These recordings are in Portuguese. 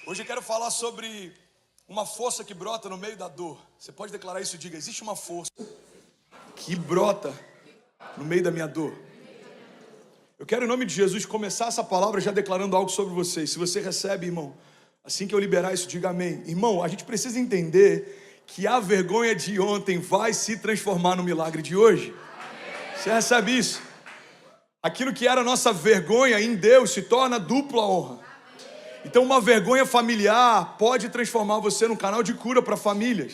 Hoje eu quero falar sobre uma força que brota no meio da dor. Você pode declarar isso? Diga: existe uma força que brota no meio da minha dor. Eu quero, em nome de Jesus, começar essa palavra já declarando algo sobre vocês. Se você recebe, irmão, assim que eu liberar isso, diga amém. Irmão, a gente precisa entender que a vergonha de ontem vai se transformar no milagre de hoje. Você recebe isso? Aquilo que era nossa vergonha em Deus se torna dupla honra. Então uma vergonha familiar pode transformar você num canal de cura para famílias.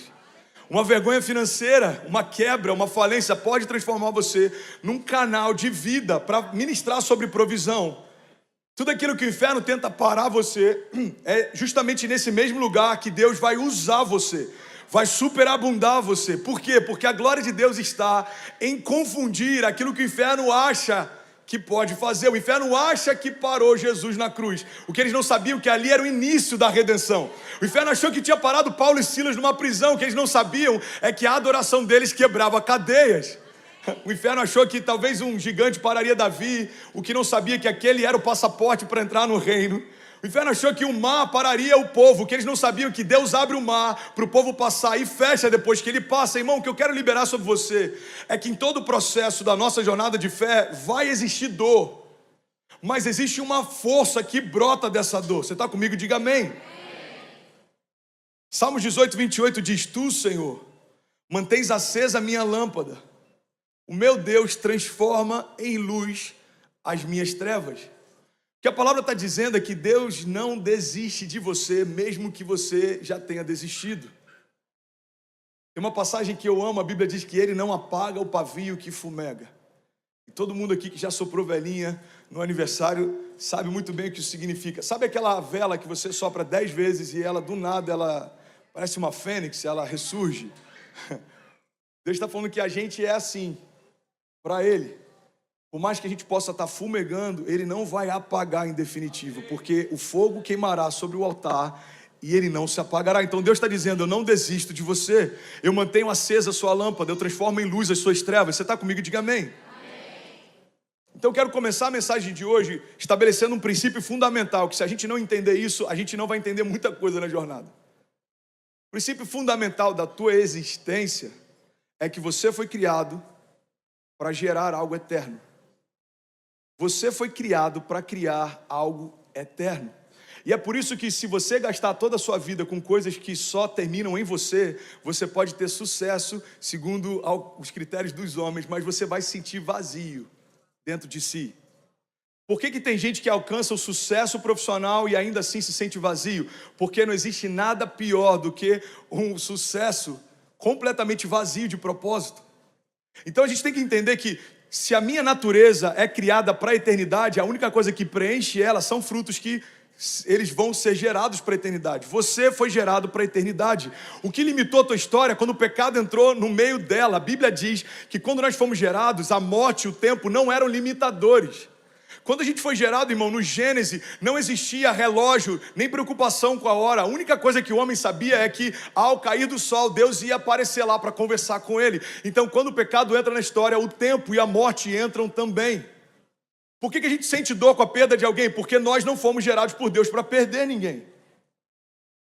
Uma vergonha financeira, uma quebra, uma falência pode transformar você num canal de vida para ministrar sobre provisão. Tudo aquilo que o inferno tenta parar você, é justamente nesse mesmo lugar que Deus vai usar você, vai superabundar você. Por quê? Porque a glória de Deus está em confundir aquilo que o inferno acha que pode fazer. O inferno acha que parou Jesus na cruz. O que eles não sabiam que ali era o início da redenção. O inferno achou que tinha parado Paulo e Silas numa prisão. O que eles não sabiam é que a adoração deles quebrava cadeias. O inferno achou que talvez um gigante pararia Davi. O que não sabia é que aquele era o passaporte para entrar no reino. O inferno achou que o mar pararia o povo, que eles não sabiam que Deus abre o mar para o povo passar e fecha depois que ele passa. Irmão, o que eu quero liberar sobre você é que em todo o processo da nossa jornada de fé vai existir dor, mas existe uma força que brota dessa dor. Você está comigo? Diga amém. Salmos 18, 28 diz: Tu, Senhor, mantens acesa a minha lâmpada. O meu Deus transforma em luz as minhas trevas. O que a palavra está dizendo é que Deus não desiste de você, mesmo que você já tenha desistido. Tem uma passagem que eu amo, a Bíblia diz que Ele não apaga o pavio que fumega. E todo mundo aqui que já soprou velhinha no aniversário sabe muito bem o que isso significa. Sabe aquela vela que você sopra 10 vezes e ela, do nada, ela parece uma fênix, ela ressurge? Deus está falando que a gente é assim, para Ele. Por mais que a gente possa estar fumegando, Ele não vai apagar em definitivo, porque o fogo queimará sobre o altar e ele não se apagará. Então Deus está dizendo: eu não desisto de você, eu mantenho acesa a sua lâmpada, eu transformo em luz as suas trevas. Você está comigo? Diga amém. Então eu quero começar a mensagem de hoje estabelecendo um princípio fundamental, que se a gente não entender isso, a gente não vai entender muita coisa na jornada. O princípio fundamental da tua existência é que você foi criado para gerar algo eterno. Você foi criado para criar algo eterno. E é por isso que, se você gastar toda a sua vida com coisas que só terminam em você, você pode ter sucesso segundo os critérios dos homens, mas você vai se sentir vazio dentro de si. Por que tem gente que alcança o sucesso profissional e ainda assim se sente vazio? Porque não existe nada pior do que um sucesso completamente vazio de propósito. Então a gente tem que entender que, se a minha natureza é criada para a eternidade, a única coisa que preenche ela são frutos que eles vão ser gerados para a eternidade. Você foi gerado para a eternidade. O que limitou a tua história quando o pecado entrou no meio dela? A Bíblia diz que quando nós fomos gerados, a morte e o tempo não eram limitadores. Quando a gente foi gerado, irmão, no Gênesis, não existia relógio, nem preocupação com a hora. A única coisa que o homem sabia é que, ao cair do sol, Deus ia aparecer lá para conversar com ele. Então, quando o pecado entra na história, o tempo e a morte entram também. Por que a gente sente dor com a perda de alguém? Porque nós não fomos gerados por Deus para perder ninguém.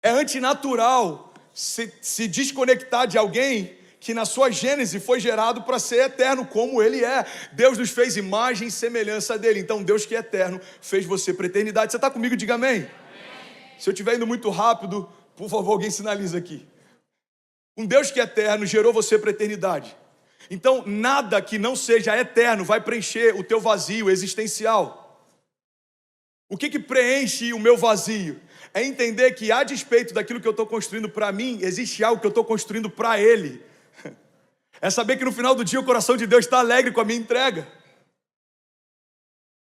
É antinatural se desconectar de alguém que na sua gênese foi gerado para ser eterno como Ele é. Deus nos fez imagem e semelhança dEle. Então Deus, que é eterno, fez você para a eternidade. Você está comigo? Diga amém. Amém. Se eu estiver indo muito rápido, por favor, alguém sinaliza aqui. Um Deus que é eterno gerou você para a eternidade. Então nada que não seja eterno vai preencher o teu vazio existencial. O que preenche o meu vazio? É entender que, a despeito daquilo que eu estou construindo para mim, existe algo que eu estou construindo para Ele. É saber que no final do dia o coração de Deus está alegre com a minha entrega.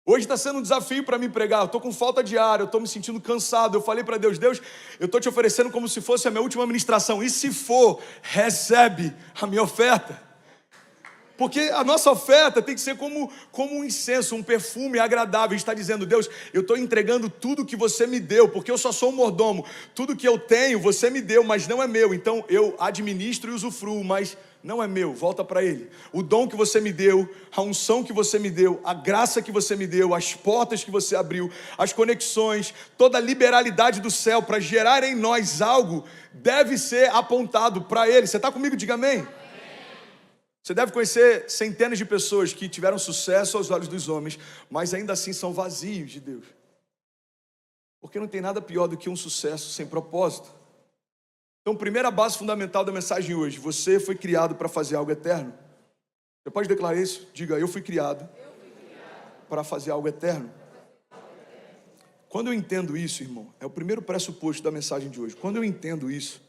Hoje está sendo um desafio para mim pregar. Eu estou com falta de ar, eu estou me sentindo cansado. Eu falei para Deus: Deus, eu estou te oferecendo como se fosse a minha última ministração. E se for, recebe a minha oferta. Porque a nossa oferta tem que ser como um incenso, um perfume agradável. A gente está dizendo: Deus, eu estou entregando tudo que você me deu, porque eu só sou um mordomo. Tudo que eu tenho, você me deu, mas não é meu. Então eu administro e usufruo, mas não é meu, volta para Ele. O dom que você me deu, a unção que você me deu, a graça que você me deu, as portas que você abriu, as conexões, toda a liberalidade do céu para gerar em nós algo, deve ser apontado para Ele. Você está comigo? Diga amém. Você deve conhecer centenas de pessoas que tiveram sucesso aos olhos dos homens, mas ainda assim são vazios de Deus. Porque não tem nada pior do que um sucesso sem propósito. Então, primeira base fundamental da mensagem hoje: você foi criado para fazer algo eterno. Você pode declarar isso? Diga: eu fui criado para fazer algo eterno. Quando eu entendo isso, irmão, é o primeiro pressuposto da mensagem de hoje. Quando eu entendo isso,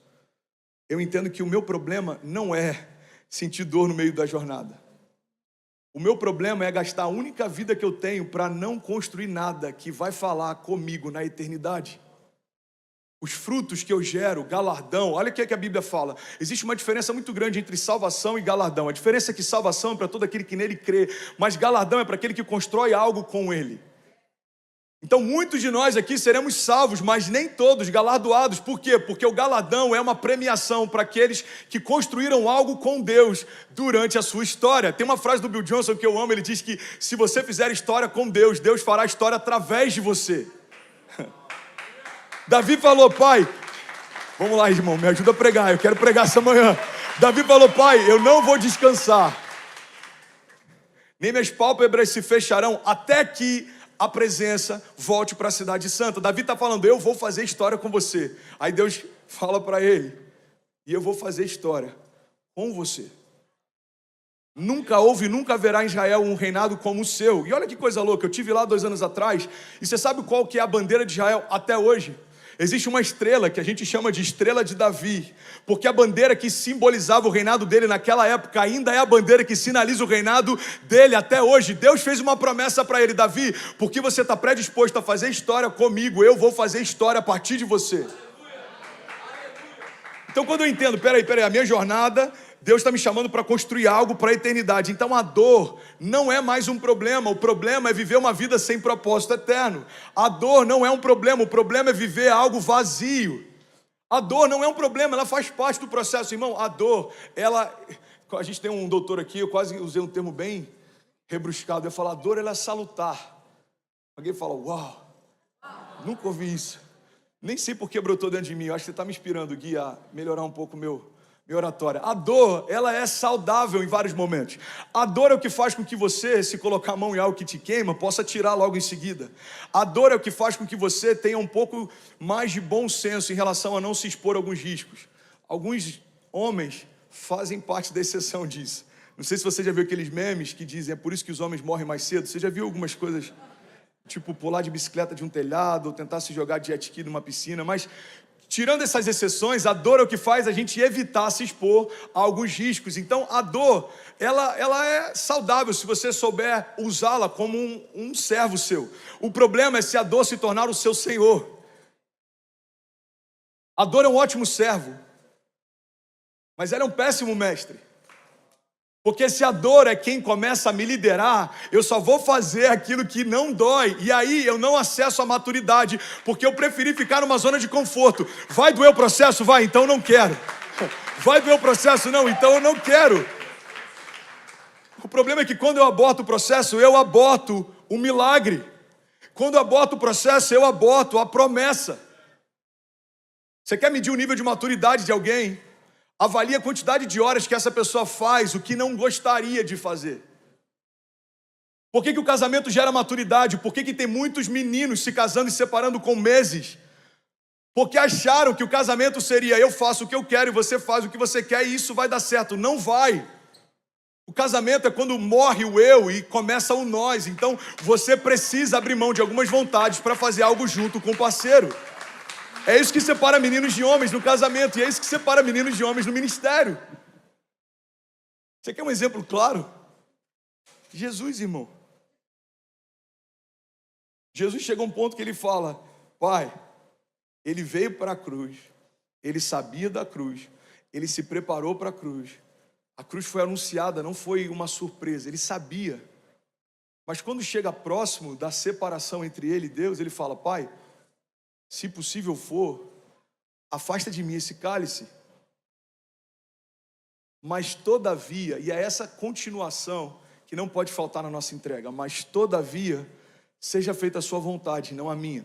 eu entendo que o meu problema não é sentir dor no meio da jornada. O meu problema é gastar a única vida que eu tenho para não construir nada que vai falar comigo na eternidade. Os frutos que eu gero, galardão, olha o que a Bíblia fala. Existe uma diferença muito grande entre salvação e galardão. A diferença é que salvação é para todo aquele que nele crê, mas galardão é para aquele que constrói algo com ele. Então muitos de nós aqui seremos salvos, mas nem todos galardoados. Por quê? Porque o galardão é uma premiação para aqueles que construíram algo com Deus durante a sua história. Tem uma frase do Bill Johnson que eu amo, ele diz que se você fizer história com Deus, Deus fará história através de você. Davi falou: pai, vamos lá, irmão, me ajuda a pregar, eu quero pregar essa manhã. Davi falou: pai, eu não vou descansar, nem minhas pálpebras se fecharão até que a presença volte para a cidade santa. Davi está falando: eu vou fazer história com você. Aí Deus fala para ele: e eu vou fazer história com você. Nunca houve e nunca haverá em Israel um reinado como o seu. E olha que coisa louca, eu estive lá 2 anos atrás, e você sabe qual que é a bandeira de Israel até hoje? Existe uma estrela que a gente chama de estrela de Davi, porque a bandeira que simbolizava o reinado dele naquela época ainda é a bandeira que sinaliza o reinado dele até hoje. Deus fez uma promessa para ele: Davi, porque você está predisposto a fazer história comigo, eu vou fazer história a partir de você. Então quando eu entendo, peraí, a minha jornada, Deus está me chamando para construir algo para a eternidade. Então a dor não é mais um problema. O problema é viver uma vida sem propósito eterno. A dor não é um problema. O problema é viver algo vazio. A dor não é um problema, ela faz parte do processo. Irmão, a dor, a gente tem um doutor aqui, eu quase usei um termo bem rebruscado. Eu falo: a dor, ela é salutar. Alguém fala: uau, nunca ouvi isso. Nem sei por que brotou dentro de mim. Eu acho que você está me inspirando, Gui, a melhorar um pouco minha oratória. A dor, ela é saudável em vários momentos. A dor é o que faz com que você, se colocar a mão em algo que te queima, possa tirar logo em seguida. A dor é o que faz com que você tenha um pouco mais de bom senso em relação a não se expor a alguns riscos. Alguns homens fazem parte da exceção disso. Não sei se você já viu aqueles memes que dizem: é por isso que os homens morrem mais cedo. Você já viu algumas coisas, tipo pular de bicicleta de um telhado, ou tentar se jogar de jet ski numa piscina, mas tirando essas exceções, a dor é o que faz a gente evitar se expor a alguns riscos. Então a dor, ela é saudável se você souber usá-la como um servo seu. O problema é se a dor se tornar o seu senhor. A dor é um ótimo servo, mas ela é um péssimo mestre. Porque se a dor é quem começa a me liderar, eu só vou fazer aquilo que não dói. E aí eu não acesso a maturidade, porque eu preferi ficar numa zona de conforto. Vai doer o processo? Vai, então eu não quero. Vai doer o processo? Não, então eu não quero. O problema é que quando eu aborto o processo, eu aborto o milagre. Quando eu aborto o processo, eu aborto a promessa. Você quer medir o nível de maturidade de alguém? Avalie a quantidade de horas que essa pessoa faz o que não gostaria de fazer. Por que o casamento gera maturidade? Por que tem muitos meninos se casando e se separando com meses? Porque acharam que o casamento seria: eu faço o que eu quero e você faz o que você quer e isso vai dar certo. Não vai. O casamento é quando morre o eu e começa o nós. Então você precisa abrir mão de algumas vontades para fazer algo junto com o parceiro. É isso que separa meninos de homens no casamento, e é isso que separa meninos de homens no ministério. Você quer um exemplo claro? Jesus, irmão. Jesus chega a um ponto que ele fala: Pai, ele veio para a cruz, ele sabia da cruz, ele se preparou para a cruz. A cruz foi anunciada, não foi uma surpresa, ele sabia. Mas quando chega próximo da separação entre ele e Deus, ele fala: Pai, se possível for, afasta de mim esse cálice. mas todavia, e é essa continuação que não pode faltar na nossa entrega, mas todavia, seja feita a sua vontade, não a minha.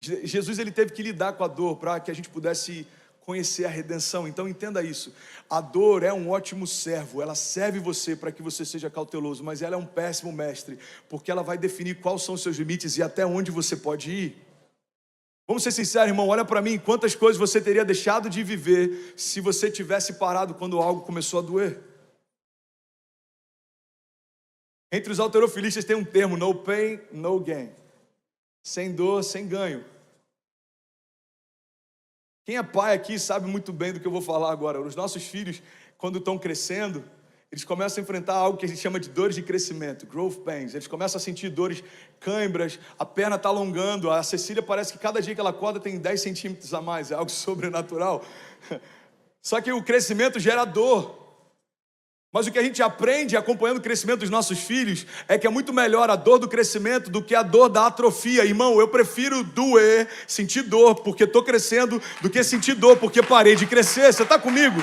Jesus ele teve que lidar com a dor para que a gente pudesse conhecer a redenção. Então entenda isso, a dor é um ótimo servo, ela serve você para que você seja cauteloso, mas ela é um péssimo mestre, porque ela vai definir quais são os seus limites e até onde você pode ir. Vamos ser sinceros, irmão, olha para mim, quantas coisas você teria deixado de viver se você tivesse parado quando algo começou a doer. Entre os halterofilistas tem um termo, no pain, no gain. Sem dor, sem ganho. Quem é pai aqui sabe muito bem do que eu vou falar agora. Os nossos filhos, quando estão crescendo, eles começam a enfrentar algo que a gente chama de dores de crescimento, growth pains. Eles começam a sentir dores, cãibras, a perna está alongando. A Cecília parece que cada dia que ela acorda tem 10 centímetros a mais, é algo sobrenatural. Só que o crescimento gera dor. Mas o que a gente aprende acompanhando o crescimento dos nossos filhos é que é muito melhor a dor do crescimento do que a dor da atrofia. Irmão, eu prefiro doer, sentir dor porque estou crescendo, do que sentir dor porque parei de crescer. Você está comigo?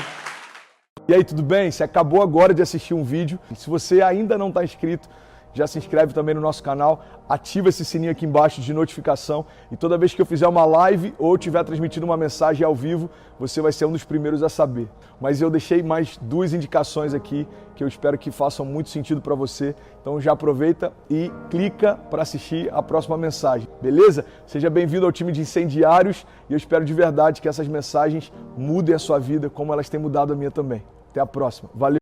E aí, tudo bem? Você acabou agora de assistir um vídeo. Se você ainda não está inscrito, já se inscreve também no nosso canal, ativa esse sininho aqui embaixo de notificação e toda vez que eu fizer uma live ou estiver transmitindo uma mensagem ao vivo, você vai ser um dos primeiros a saber. Mas eu deixei mais 2 indicações aqui que eu espero que façam muito sentido para você. Então já aproveita e clica para assistir a próxima mensagem, beleza? Seja bem-vindo ao time de incendiários e eu espero de verdade que essas mensagens mudem a sua vida como elas têm mudado a minha também. Até a próxima. Valeu!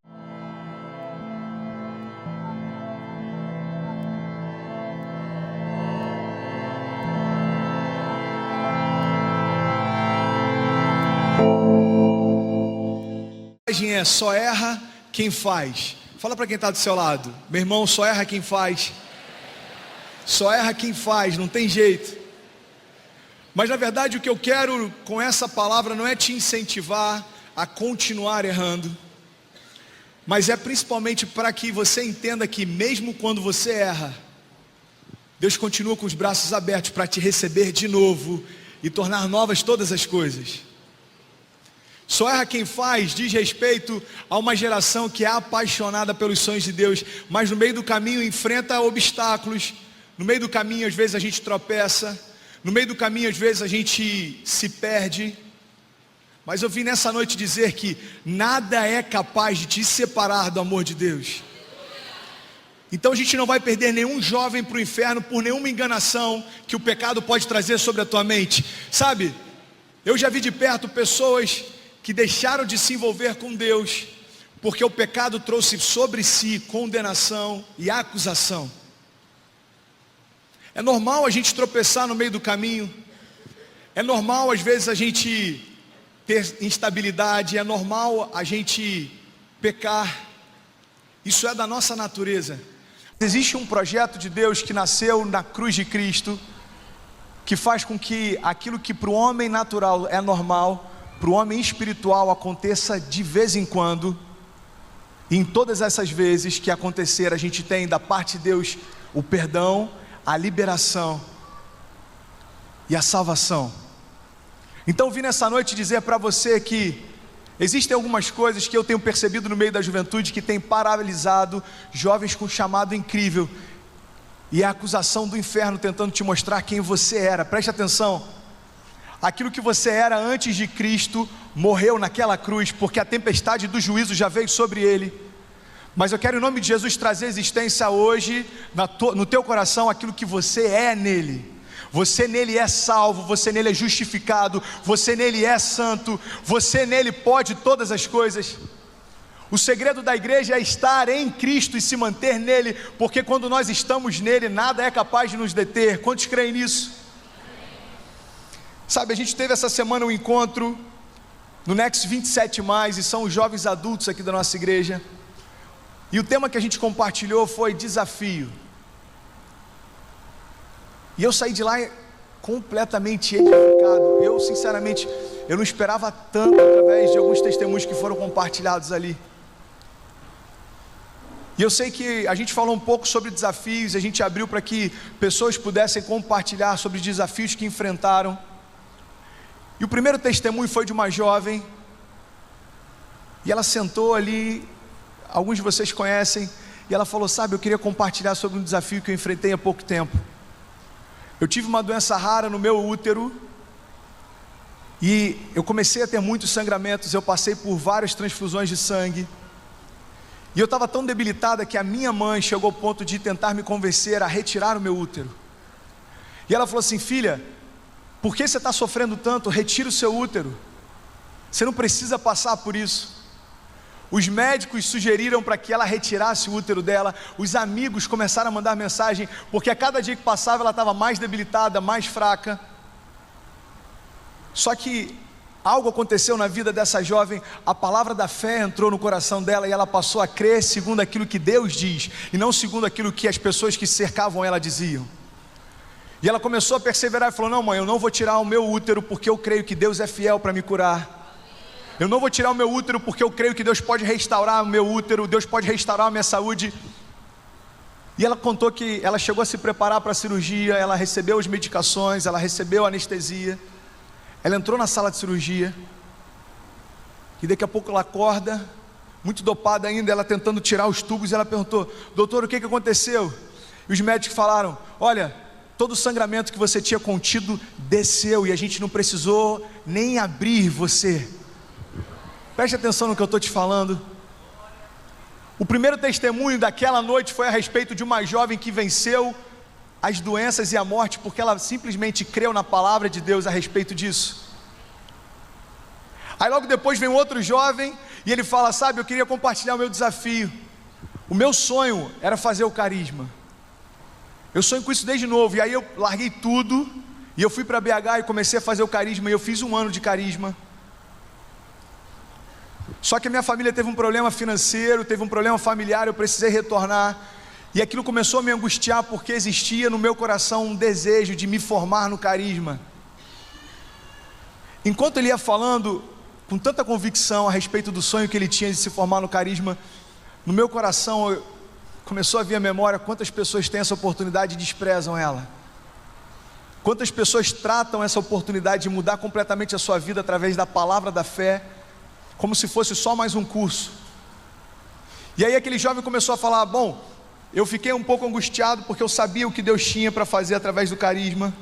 É só erra quem faz. Fala para quem está do seu lado, meu irmão, só erra quem faz. Só erra quem faz, não tem jeito. Mas na verdade o que eu quero com essa palavra não é te incentivar a continuar errando, mas é principalmente para que você entenda que mesmo quando você erra, Deus continua com os braços abertos para te receber de novo e tornar novas todas as coisas. Só erra quem faz diz respeito a uma geração que é apaixonada pelos sonhos de Deus, mas no meio do caminho enfrenta obstáculos, no meio do caminho às vezes a gente tropeça, no meio do caminho às vezes a gente se perde, mas eu vim nessa noite dizer que nada é capaz de te separar do amor de Deus. Então a gente não vai perder nenhum jovem para o inferno por nenhuma enganação que o pecado pode trazer sobre a tua mente. Sabe, eu já vi de perto pessoas que deixaram de se envolver com Deus, porque o pecado trouxe sobre si condenação e acusação. É normal a gente tropeçar no meio do caminho, é normal às vezes a gente ter instabilidade, é normal a gente pecar, isso é da nossa natureza. Existe um projeto de Deus que nasceu na cruz de Cristo, que faz com que aquilo que para o homem natural é normal, para o homem espiritual aconteça de vez em quando. E em todas essas vezes que acontecer, a gente tem da parte de Deus o perdão, a liberação e a salvação. Então eu vim nessa noite dizer para você que existem algumas coisas que eu tenho percebido no meio da juventude que tem paralisado jovens com um chamado incrível, e é a acusação do inferno tentando te mostrar quem você era. Preste atenção. Aquilo que você era antes de Cristo morreu naquela cruz, porque a tempestade do juízo já veio sobre ele. Mas eu quero em nome de Jesus trazer existência hoje no teu coração aquilo que você é nele. Você nele é salvo, você nele é justificado, você nele é santo, você nele pode todas as coisas. O segredo da igreja é estar em Cristo e se manter nele, porque quando nós estamos nele, nada é capaz de nos deter. Quantos creem nisso? Sabe, a gente teve essa semana um encontro no Next 27+, e são os jovens adultos aqui da nossa igreja, e o tema que a gente compartilhou foi desafio, e eu saí de lá completamente edificado. Eu sinceramente, eu não esperava tanto através de alguns testemunhos que foram compartilhados ali. E eu sei que a gente falou um pouco sobre desafios, a gente abriu para que pessoas pudessem compartilhar sobre os desafios que enfrentaram. E o primeiro testemunho foi de uma jovem, E ela sentou ali, alguns de vocês conhecem, e ela falou: sabe, eu queria compartilhar sobre um desafio que eu enfrentei há pouco tempo. Eu tive uma doença rara no meu útero, e eu comecei a ter muitos sangramentos, eu passei por várias transfusões de sangue, e eu estava tão debilitada que a minha mãe chegou ao ponto de tentar me convencer a retirar o meu útero. E ela falou assim: filha, por que você está sofrendo tanto? Retira o seu útero, você não precisa passar por isso. Os médicos sugeriram para que ela retirasse o útero dela, os amigos começaram a mandar mensagem, porque a cada dia que passava ela estava mais debilitada, mais fraca. Só que algo aconteceu na vida dessa jovem, a palavra da fé entrou no coração dela e ela passou a crer segundo aquilo que Deus diz, e não segundo aquilo que as pessoas que cercavam ela diziam. E ela começou a perseverar e falou: não, mãe, eu não vou tirar o meu útero porque eu creio que Deus é fiel para me curar. Eu não vou tirar o meu útero porque eu creio que Deus pode restaurar o meu útero, Deus pode restaurar a minha saúde. E ela contou que ela chegou a se preparar para a cirurgia, ela recebeu as medicações, ela recebeu a anestesia, ela entrou na sala de cirurgia, e daqui a pouco ela acorda, muito dopada ainda, ela tentando tirar os tubos, e ela perguntou: doutor, o que aconteceu? E os médicos falaram: olha, todo o sangramento que você tinha contido desceu, e a gente não precisou nem abrir você. Preste atenção no que eu estou te falando. O primeiro testemunho daquela noite foi a respeito de uma jovem que venceu as doenças e a morte, porque ela simplesmente creu na palavra de Deus a respeito disso. Aí logo depois vem outro jovem, e ele fala: sabe, eu queria compartilhar o meu desafio. O meu sonho era fazer o carisma. Eu sonho com isso desde novo, e aí eu larguei tudo, e eu fui para BH e comecei a fazer o carisma, e eu fiz 1 ano de carisma. Só que a minha família teve um problema financeiro, teve um problema familiar, eu precisei retornar, e aquilo começou a me angustiar, porque existia no meu coração um desejo de me formar no carisma. Enquanto ele ia falando com tanta convicção a respeito do sonho que ele tinha de se formar no carisma, no meu coração começou a vir a memória quantas pessoas têm essa oportunidade e desprezam ela. Quantas pessoas tratam essa oportunidade de mudar completamente a sua vida através da palavra da fé, como se fosse só mais um curso. E aí aquele jovem começou a falar: bom, eu fiquei um pouco angustiado porque eu sabia o que Deus tinha para fazer através do carisma,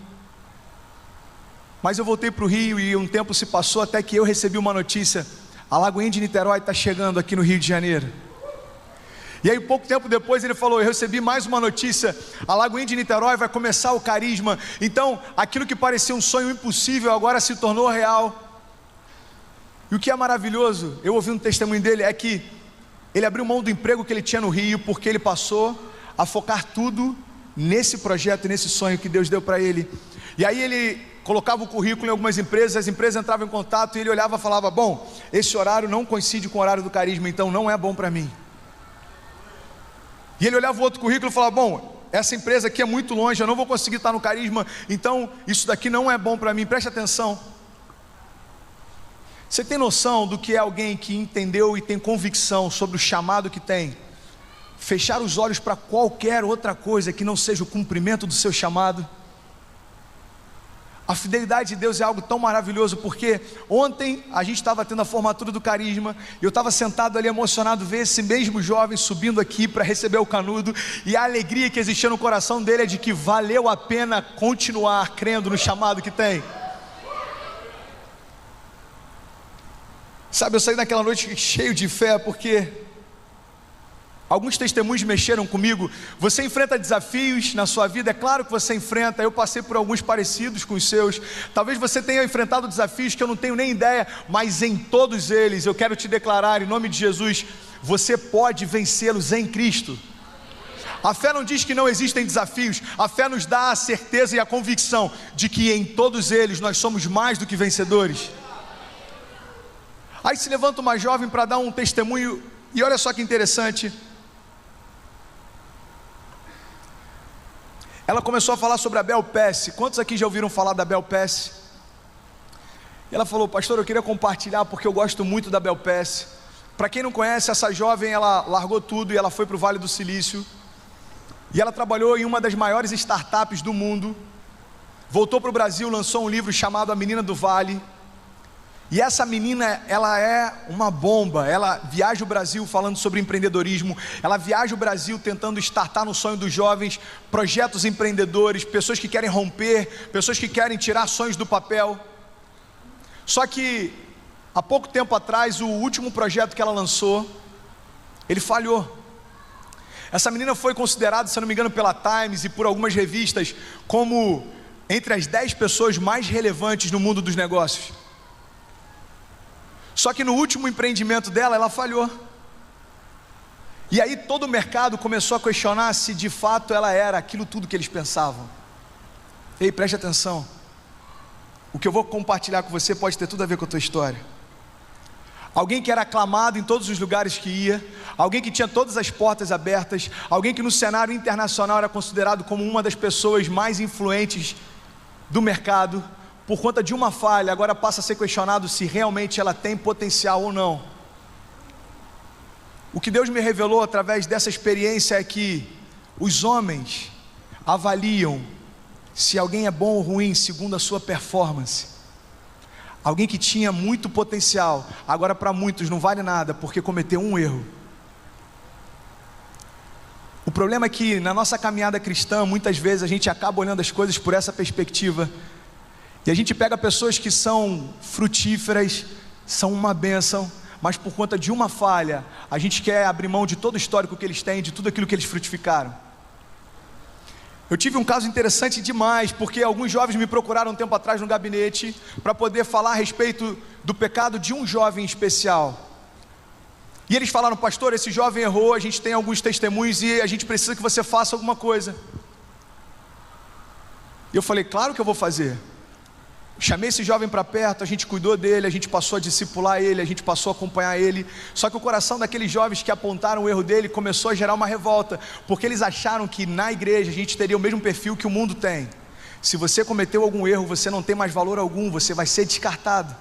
mas eu voltei para o Rio e um tempo se passou até que eu recebi uma notícia: a Lagoinha de Niterói está chegando aqui no Rio de Janeiro. E aí pouco tempo depois ele falou: eu recebi mais uma notícia, a Lagoinha de Niterói vai começar o carisma. Então aquilo que parecia um sonho impossível agora se tornou real. E o que é maravilhoso, eu ouvi um testemunho dele, é que ele abriu mão do emprego que ele tinha no Rio, porque ele passou a focar tudo nesse projeto, nesse sonho que Deus deu para ele. E aí ele colocava o currículo em algumas empresas, as empresas entravam em contato e ele olhava e falava: bom, esse horário não coincide com o horário do carisma, então não é bom para mim. E ele olhava o outro currículo e falava: bom, essa empresa aqui é muito longe, eu não vou conseguir estar no carisma, então isso daqui não é bom para mim. Preste atenção. Você tem noção do que é alguém que entendeu e tem convicção sobre o chamado que tem, fechar os olhos para qualquer outra coisa que não seja o cumprimento do seu chamado? A fidelidade de Deus é algo tão maravilhoso, porque ontem a gente estava tendo a formatura do carisma, e eu estava sentado ali emocionado, ver esse mesmo jovem subindo aqui para receber o canudo, e a alegria que existia no coração dele é de que valeu a pena continuar crendo no chamado que tem. Sabe, eu saí daquela noite cheio de fé, porque alguns testemunhos mexeram comigo. Você enfrenta desafios na sua vida, é claro que você enfrenta. Eu passei por alguns parecidos com os seus. Talvez você tenha enfrentado desafios que eu não tenho nem ideia, mas em todos eles eu quero te declarar, em nome de Jesus, você pode vencê-los em Cristo. A fé não diz que não existem desafios, a fé nos dá a certeza e a convicção de que em todos eles nós somos mais do que vencedores. Aí se levanta uma jovem para dar um testemunho, e olha só que interessante. Ela começou a falar sobre a Bel Pesce. Quantos aqui já ouviram falar da Bel Pesce? E ela falou: pastor, eu queria compartilhar porque eu gosto muito da Bel Pesce. Para quem não conhece, essa jovem, ela largou tudo e ela foi para o Vale do Silício. E ela trabalhou em uma das maiores startups do mundo. Voltou para o Brasil, lançou um livro chamado A Menina do Vale. E essa menina, ela é uma bomba. Ela viaja o Brasil falando sobre empreendedorismo. Ela viaja o Brasil tentando startar no sonho dos jovens, projetos empreendedores, pessoas que querem romper, pessoas que querem tirar sonhos do papel. Só que, há pouco tempo atrás, o último projeto que ela lançou, ele falhou. Essa menina foi considerada, se eu não me engano, pela Times e por algumas revistas, como entre as 10 pessoas mais relevantes no mundo dos negócios. Só que no último empreendimento dela, ela falhou. E aí todo o mercado começou a questionar se de fato ela era aquilo tudo que eles pensavam. Ei, preste atenção. O que eu vou compartilhar com você pode ter tudo a ver com a tua história. Alguém que era aclamado em todos os lugares que ia, alguém que tinha todas as portas abertas, alguém que no cenário internacional era considerado como uma das pessoas mais influentes do mercado, por conta de uma falha, agora passa a ser questionado se realmente ela tem potencial ou não. O que Deus me revelou através dessa experiência é que os homens avaliam se alguém é bom ou ruim segundo a sua performance. Alguém que tinha muito potencial, agora para muitos não vale nada porque cometeu um erro. O problema é que na nossa caminhada cristã, muitas vezes a gente acaba olhando as coisas por essa perspectiva. E a gente pega pessoas que são frutíferas, são uma bênção, mas por conta de uma falha, a gente quer abrir mão de todo o histórico que eles têm, de tudo aquilo que eles frutificaram. Eu tive um caso interessante demais, porque alguns jovens me procuraram um tempo atrás no gabinete, para poder falar a respeito do pecado de um jovem especial. E eles falaram: pastor, esse jovem errou, a gente tem alguns testemunhos e a gente precisa que você faça alguma coisa. E eu falei: claro que eu vou fazer. Chamei esse jovem para perto, a gente cuidou dele, a gente passou a discipular ele, a gente passou a acompanhar ele. Só que o coração daqueles jovens que apontaram o erro dele começou a gerar uma revolta, porque eles acharam que na igreja a gente teria o mesmo perfil que o mundo tem. Se você cometeu algum erro, você não tem mais valor algum, você vai ser descartado.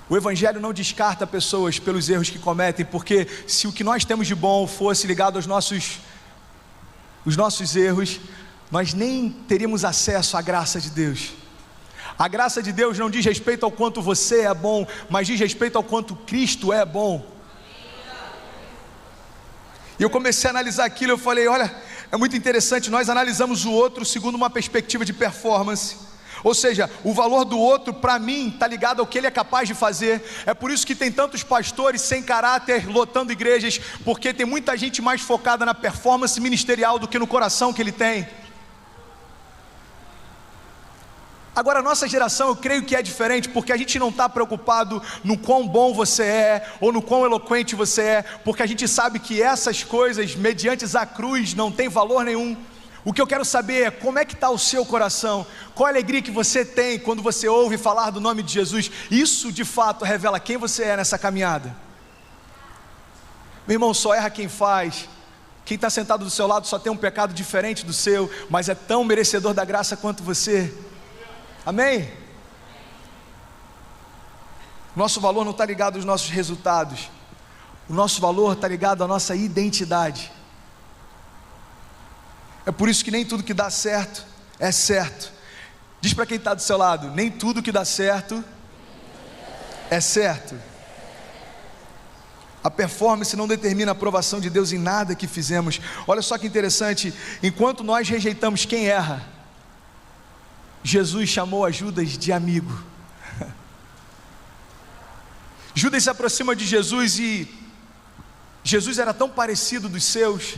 O Evangelho não descarta pessoas pelos erros que cometem, porque se o que nós temos de bom fosse ligado aos nossos erros, nós nem teríamos acesso à graça de Deus. A graça de Deus não diz respeito ao quanto você é bom, mas diz respeito ao quanto Cristo é bom. E eu comecei a analisar aquilo, eu falei: olha, é muito interessante, nós analisamos o outro segundo uma perspectiva de performance. Ou seja, o valor do outro para mim está ligado ao que ele é capaz de fazer. É por isso que tem tantos pastores sem caráter lotando igrejas, porque tem muita gente mais focada na performance ministerial do que no coração que ele tem. Agora a nossa geração, eu creio que é diferente, porque a gente não está preocupado no quão bom você é, ou no quão eloquente você é, porque a gente sabe que essas coisas, mediante a cruz, não tem valor nenhum. O que eu quero saber é como é que está o seu coração, qual a alegria que você tem quando você ouve falar do nome de Jesus. Isso de fato revela quem você é nessa caminhada. Meu irmão, só erra quem faz. Quem está sentado do seu lado só tem um pecado diferente do seu, mas é tão merecedor da graça quanto você. Amém? Nosso valor não está ligado aos nossos resultados. O nosso valor está ligado à nossa identidade. É por isso que nem tudo que dá certo é certo. Diz para quem está do seu lado: nem tudo que dá certo é certo. A performance não determina a aprovação de Deus em nada que fizemos. Olha só que interessante, enquanto nós rejeitamos quem erra, Jesus chamou a Judas de amigo. Judas se aproxima de Jesus e Jesus era tão parecido dos seus,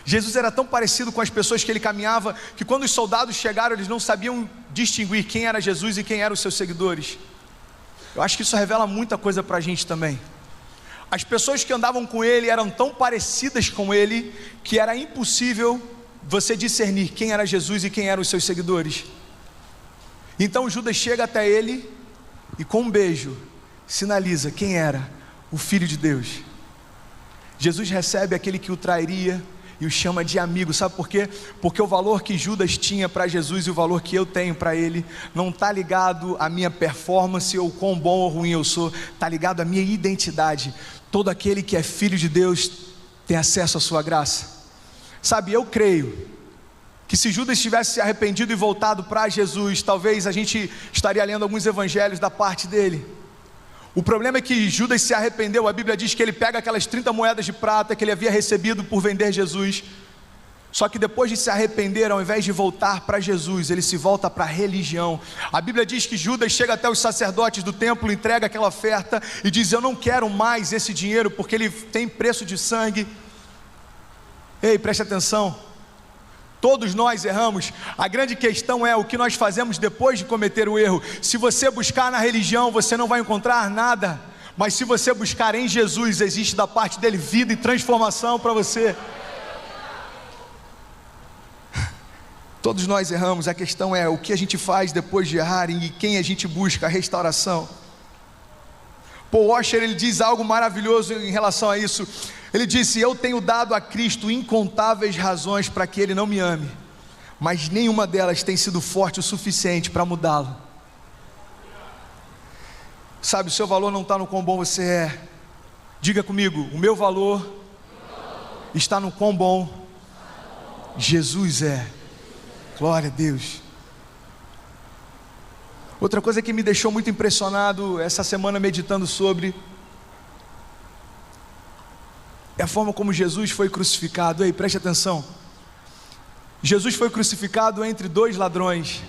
Jesus era tão parecido com as pessoas que ele caminhava, que quando os soldados chegaram, eles não sabiam distinguir quem era Jesus e quem eram os seus seguidores. Eu acho que isso revela muita coisa para a gente também. As pessoas que andavam com ele eram tão parecidas com ele, que era impossível você discernir quem era Jesus e quem eram os seus seguidores. Então Judas chega até ele e com um beijo sinaliza quem era o Filho de Deus. Jesus recebe aquele que o trairia e o chama de amigo. Sabe por quê? Porque o valor que Judas tinha para Jesus e o valor que eu tenho para ele não está ligado à minha performance ou quão bom ou ruim eu sou, está ligado à minha identidade. Todo aquele que é filho de Deus tem acesso à sua graça. Sabe, eu creio que se Judas tivesse se arrependido e voltado para Jesus, talvez a gente estaria lendo alguns evangelhos da parte dele. O problema é que Judas se arrependeu. A Bíblia diz que ele pega aquelas 30 moedas de prata que ele havia recebido por vender Jesus, só que depois de se arrepender, ao invés de voltar para Jesus, ele se volta para a religião. A Bíblia diz que Judas chega até os sacerdotes do templo, entrega aquela oferta e diz: eu não quero mais esse dinheiro porque ele tem preço de sangue. Ei, preste atenção, todos nós erramos. A grande questão é o que nós fazemos depois de cometer o erro. Se você buscar na religião, você não vai encontrar nada, mas se você buscar em Jesus, existe da parte dele vida e transformação para você. Todos nós erramos, a questão é o que a gente faz depois de errar e quem a gente busca a restauração. Paul Washer, ele diz algo maravilhoso em relação a isso. Ele disse: eu tenho dado a Cristo incontáveis razões para que Ele não me ame, mas nenhuma delas tem sido forte o suficiente para mudá-lo. Sabe, o seu valor não está no quão bom você é. Diga comigo: o meu valor está no quão bom Jesus é. Glória a Deus. Outra coisa que me deixou muito impressionado essa semana meditando sobre é a forma como Jesus foi crucificado. Ei, preste atenção. Jesus foi crucificado entre dois ladrões.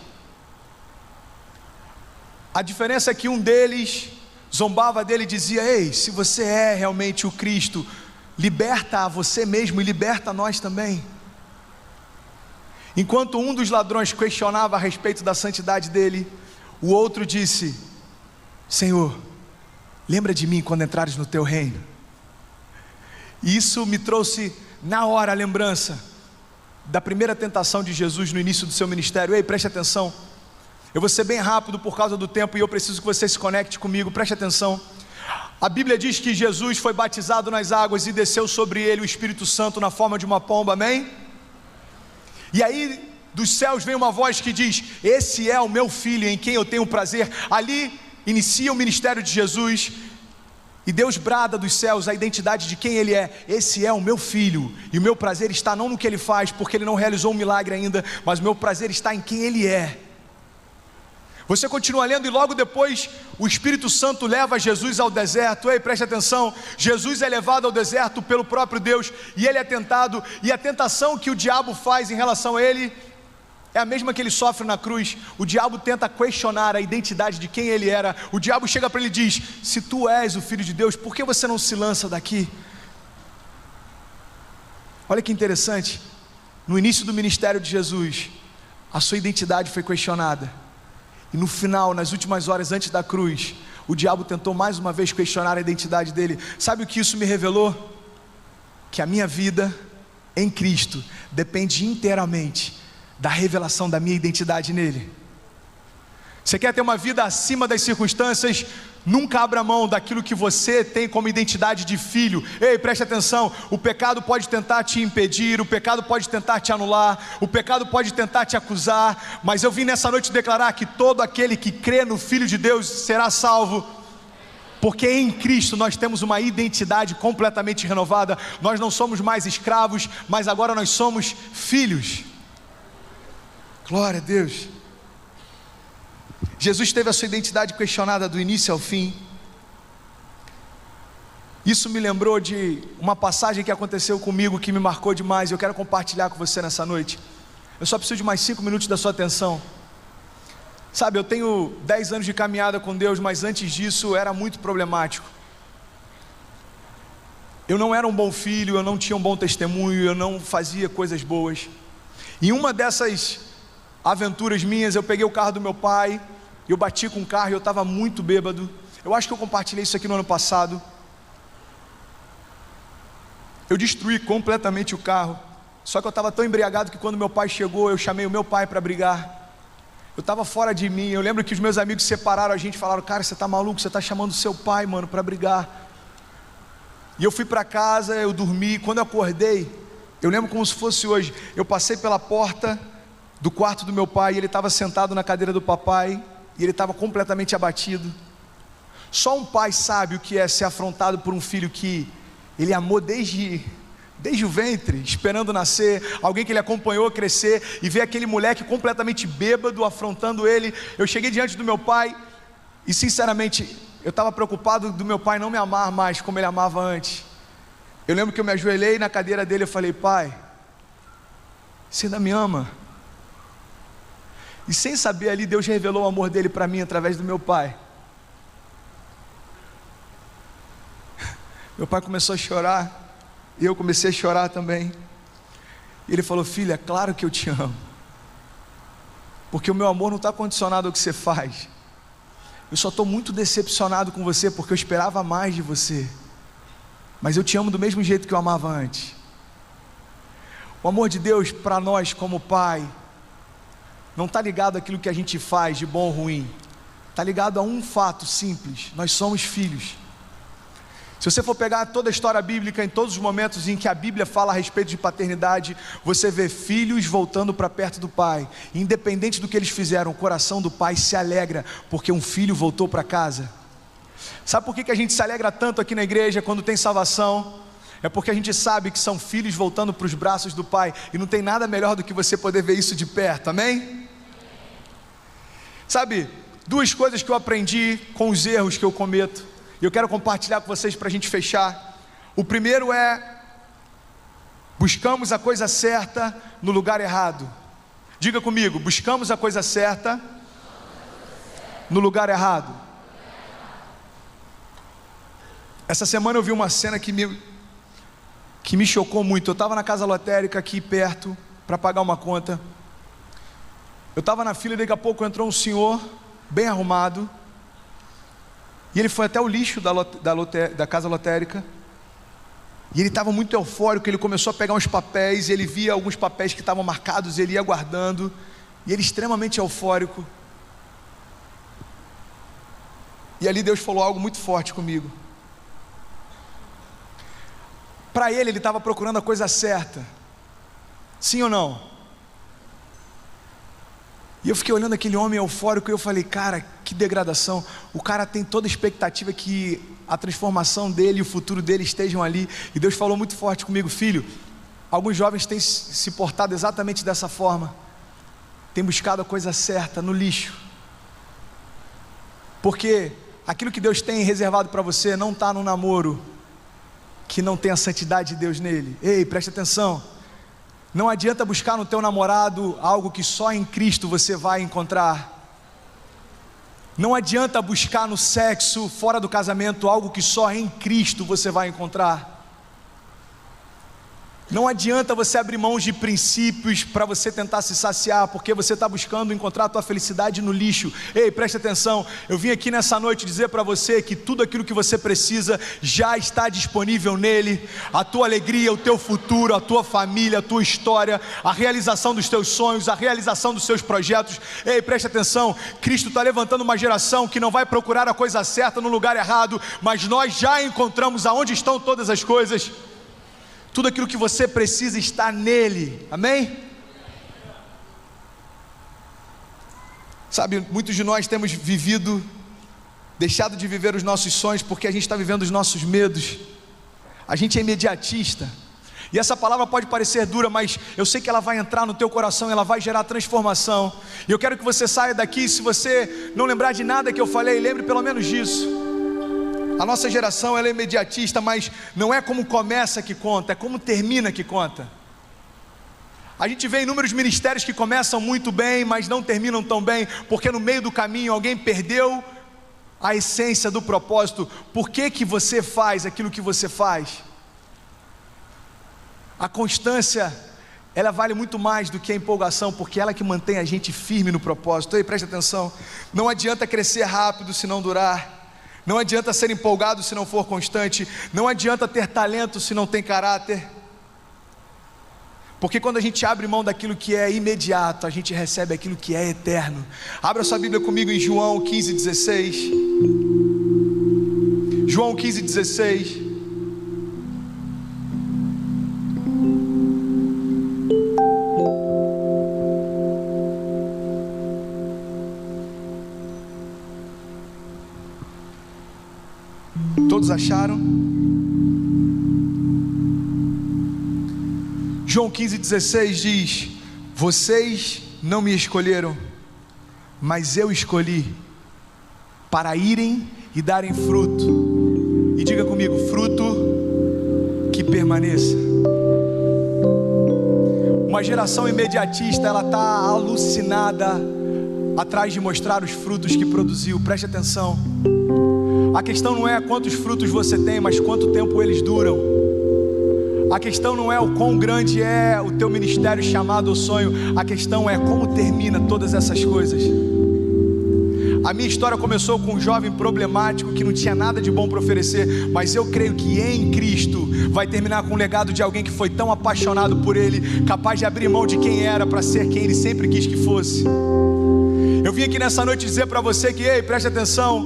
A diferença é que um deles zombava dele e dizia: ei, se você é realmente o Cristo, liberta a você mesmo e liberta a nós também. Enquanto um dos ladrões questionava a respeito da santidade dele, o outro disse: Senhor, lembra de mim quando entrares no teu reino. E isso me trouxe na hora a lembrança da primeira tentação de Jesus no início do seu ministério. Ei, preste atenção, eu vou ser bem rápido por causa do tempo e eu preciso que você se conecte comigo, preste atenção. A Bíblia diz que Jesus foi batizado nas águas e desceu sobre ele o Espírito Santo na forma de uma pomba, amém? E aí dos céus vem uma voz que diz: esse é o meu filho em quem eu tenho prazer. Ali inicia o ministério de Jesus e Deus brada dos céus a identidade de quem Ele é: esse é o meu filho, e o meu prazer está não no que Ele faz, porque Ele não realizou um milagre ainda, mas o meu prazer está em quem Ele é. Você continua lendo e logo depois o Espírito Santo leva Jesus ao deserto. Ei, preste atenção, Jesus é levado ao deserto pelo próprio Deus e ele é tentado, e a tentação que o diabo faz em relação a ele é a mesma que ele sofre na cruz. O diabo tenta questionar a identidade de quem ele era. O diabo chega para ele e diz: se tu és o Filho de Deus, por que você não se lança daqui? Olha que interessante, no início do ministério de Jesus, a sua identidade foi questionada. E no final, nas últimas horas antes da cruz, o diabo tentou mais uma vez questionar a identidade dele. Sabe o que isso me revelou? Que a minha vida em Cristo depende inteiramente da revelação da minha identidade nele. Você quer ter uma vida acima das circunstâncias? Nunca abra mão daquilo que você tem como identidade de filho. Ei, preste atenção, o pecado pode tentar te impedir, o pecado pode tentar te anular, o pecado pode tentar te acusar, mas eu vim nessa noite declarar que todo aquele que crê no Filho de Deus será salvo, porque em Cristo nós temos uma identidade completamente renovada. Nós não somos mais escravos, mas agora nós somos filhos. Glória a Deus. Jesus teve a sua identidade questionada do início ao fim. Isso me lembrou de uma passagem que aconteceu comigo, que me marcou demais, e eu quero compartilhar com você nessa noite. Eu só preciso de mais 5 minutos da sua atenção. Sabe, eu tenho 10 anos de caminhada com Deus, mas antes disso era muito problemático. Eu não era um bom filho, eu não tinha um bom testemunho, eu não fazia coisas boas. Em uma dessas aventuras minhas, eu peguei o carro do meu pai, eu bati com o carro e eu estava muito bêbado. Eu acho que eu compartilhei isso aqui no ano passado. Eu destruí completamente o carro, só que eu estava tão embriagado que quando meu pai chegou, eu chamei o meu pai para brigar. Eu estava fora de mim. Eu lembro que os meus amigos separaram a gente e falaram: cara, você está maluco? Você está chamando o seu pai, mano, para brigar. E eu fui para casa, eu dormi. Quando eu acordei, eu lembro como se fosse hoje, eu passei pela porta do quarto do meu pai, e ele estava sentado na cadeira do papai, e ele estava completamente abatido. Só um pai sabe o que é ser afrontado por um filho que ele amou desde desde o ventre, esperando nascer, alguém que ele acompanhou crescer, e ver aquele moleque completamente bêbado, afrontando ele. Eu cheguei diante do meu pai, e sinceramente, eu estava preocupado do meu pai não me amar mais como ele amava antes. Eu lembro que eu me ajoelhei na cadeira dele e falei: pai, você ainda me ama? E sem saber ali, Deus revelou o amor dele para mim através do meu pai. Meu pai começou a chorar, e eu comecei a chorar também. E ele falou: filho, é claro que eu te amo, porque o meu amor não está condicionado ao que você faz. Eu só estou muito decepcionado com você, porque eu esperava mais de você, mas eu te amo do mesmo jeito que eu amava antes. O amor de Deus para nós como pai não está ligado àquilo que a gente faz de bom ou ruim, está ligado a um fato simples: nós somos filhos. Se você for pegar toda a história bíblica, em todos os momentos em que a Bíblia fala a respeito de paternidade, você vê filhos voltando para perto do pai. Independente do que eles fizeram, o coração do pai se alegra, porque um filho voltou para casa. Sabe por que a gente se alegra tanto aqui na igreja quando tem salvação? É porque a gente sabe que são filhos voltando para os braços do pai, e não tem nada melhor do que você poder ver isso de perto, amém? Sabe, duas coisas que eu aprendi com os erros que eu cometo, e eu quero compartilhar com vocês para a gente fechar. O primeiro é: buscamos a coisa certa no lugar errado. Diga comigo: buscamos a coisa certa no lugar errado. Essa semana eu vi uma cena que me chocou muito. Eu estava na casa lotérica aqui perto para pagar uma conta. Eu estava na fila e daqui a pouco entrou um senhor bem arrumado, e ele foi até o lixo da casa lotérica, e ele estava muito eufórico. Ele começou a pegar uns papéis, e ele via alguns papéis que estavam marcados, ele ia guardando, e ele extremamente eufórico. E ali Deus falou algo muito forte comigo. Para ele estava procurando a coisa certa, sim ou não? E eu fiquei olhando aquele homem eufórico, e eu falei: cara, que degradação. O cara tem toda a expectativa que a transformação dele e o futuro dele estejam ali. E Deus falou muito forte comigo: filho, alguns jovens têm se portado exatamente dessa forma, têm buscado a coisa certa no lixo, porque aquilo que Deus tem reservado para você não está no namoro que não tem a santidade de Deus nele. Ei, preste atenção. Não adianta buscar no teu namorado algo que só em Cristo você vai encontrar. Não adianta buscar no sexo fora do casamento algo que só em Cristo você vai encontrar. Não adianta você abrir mão de princípios para você tentar se saciar, porque você está buscando encontrar a tua felicidade no lixo. Ei, preste atenção, eu vim aqui nessa noite dizer para você que tudo aquilo que você precisa já está disponível nele. A tua alegria, o teu futuro, a tua família, a tua história, a realização dos teus sonhos, a realização dos seus projetos. Ei, preste atenção, Cristo está levantando uma geração que não vai procurar a coisa certa no lugar errado, mas nós já encontramos aonde estão todas as coisas. Tudo aquilo que você precisa está nele, amém? Sabe, muitos de nós temos deixado de viver os nossos sonhos, porque a gente está vivendo os nossos medos. A gente é imediatista, e essa palavra pode parecer dura, mas eu sei que ela vai entrar no teu coração, ela vai gerar transformação. E eu quero que você saia daqui, se você não lembrar de nada que eu falei, lembre pelo menos disso. A nossa geração, ela é imediatista, mas não é como começa que conta, é como termina que conta. A gente vê inúmeros ministérios que começam muito bem, mas não terminam tão bem, porque no meio do caminho alguém perdeu a essência do propósito. Por que você faz aquilo que você faz? A constância, ela vale muito mais do que a empolgação, porque ela que mantém a gente firme no propósito. Ei, preste atenção, não adianta crescer rápido se não durar. Não adianta ser empolgado se não for constante. Não adianta ter talento se não tem caráter. Porque quando a gente abre mão daquilo que é imediato, a gente recebe aquilo que é eterno. Abra sua Bíblia comigo em João 15:16. João 15:16. Todos acharam? João 15,16 diz: vocês não me escolheram, mas eu escolhi para irem e darem fruto. E diga comigo: fruto que permaneça. Uma geração imediatista, ela está alucinada atrás de mostrar os frutos que produziu. Preste atenção. A questão não é quantos frutos você tem, mas quanto tempo eles duram. A questão não é o quão grande é o teu ministério, chamado ou sonho. A questão é como termina todas essas coisas. A minha história começou com um jovem problemático que não tinha nada de bom para oferecer, mas eu creio que em Cristo vai terminar com o legado de alguém que foi tão apaixonado por Ele, capaz de abrir mão de quem era para ser quem Ele sempre quis que fosse. Eu vim aqui nessa noite dizer para você que, ei, preste atenção,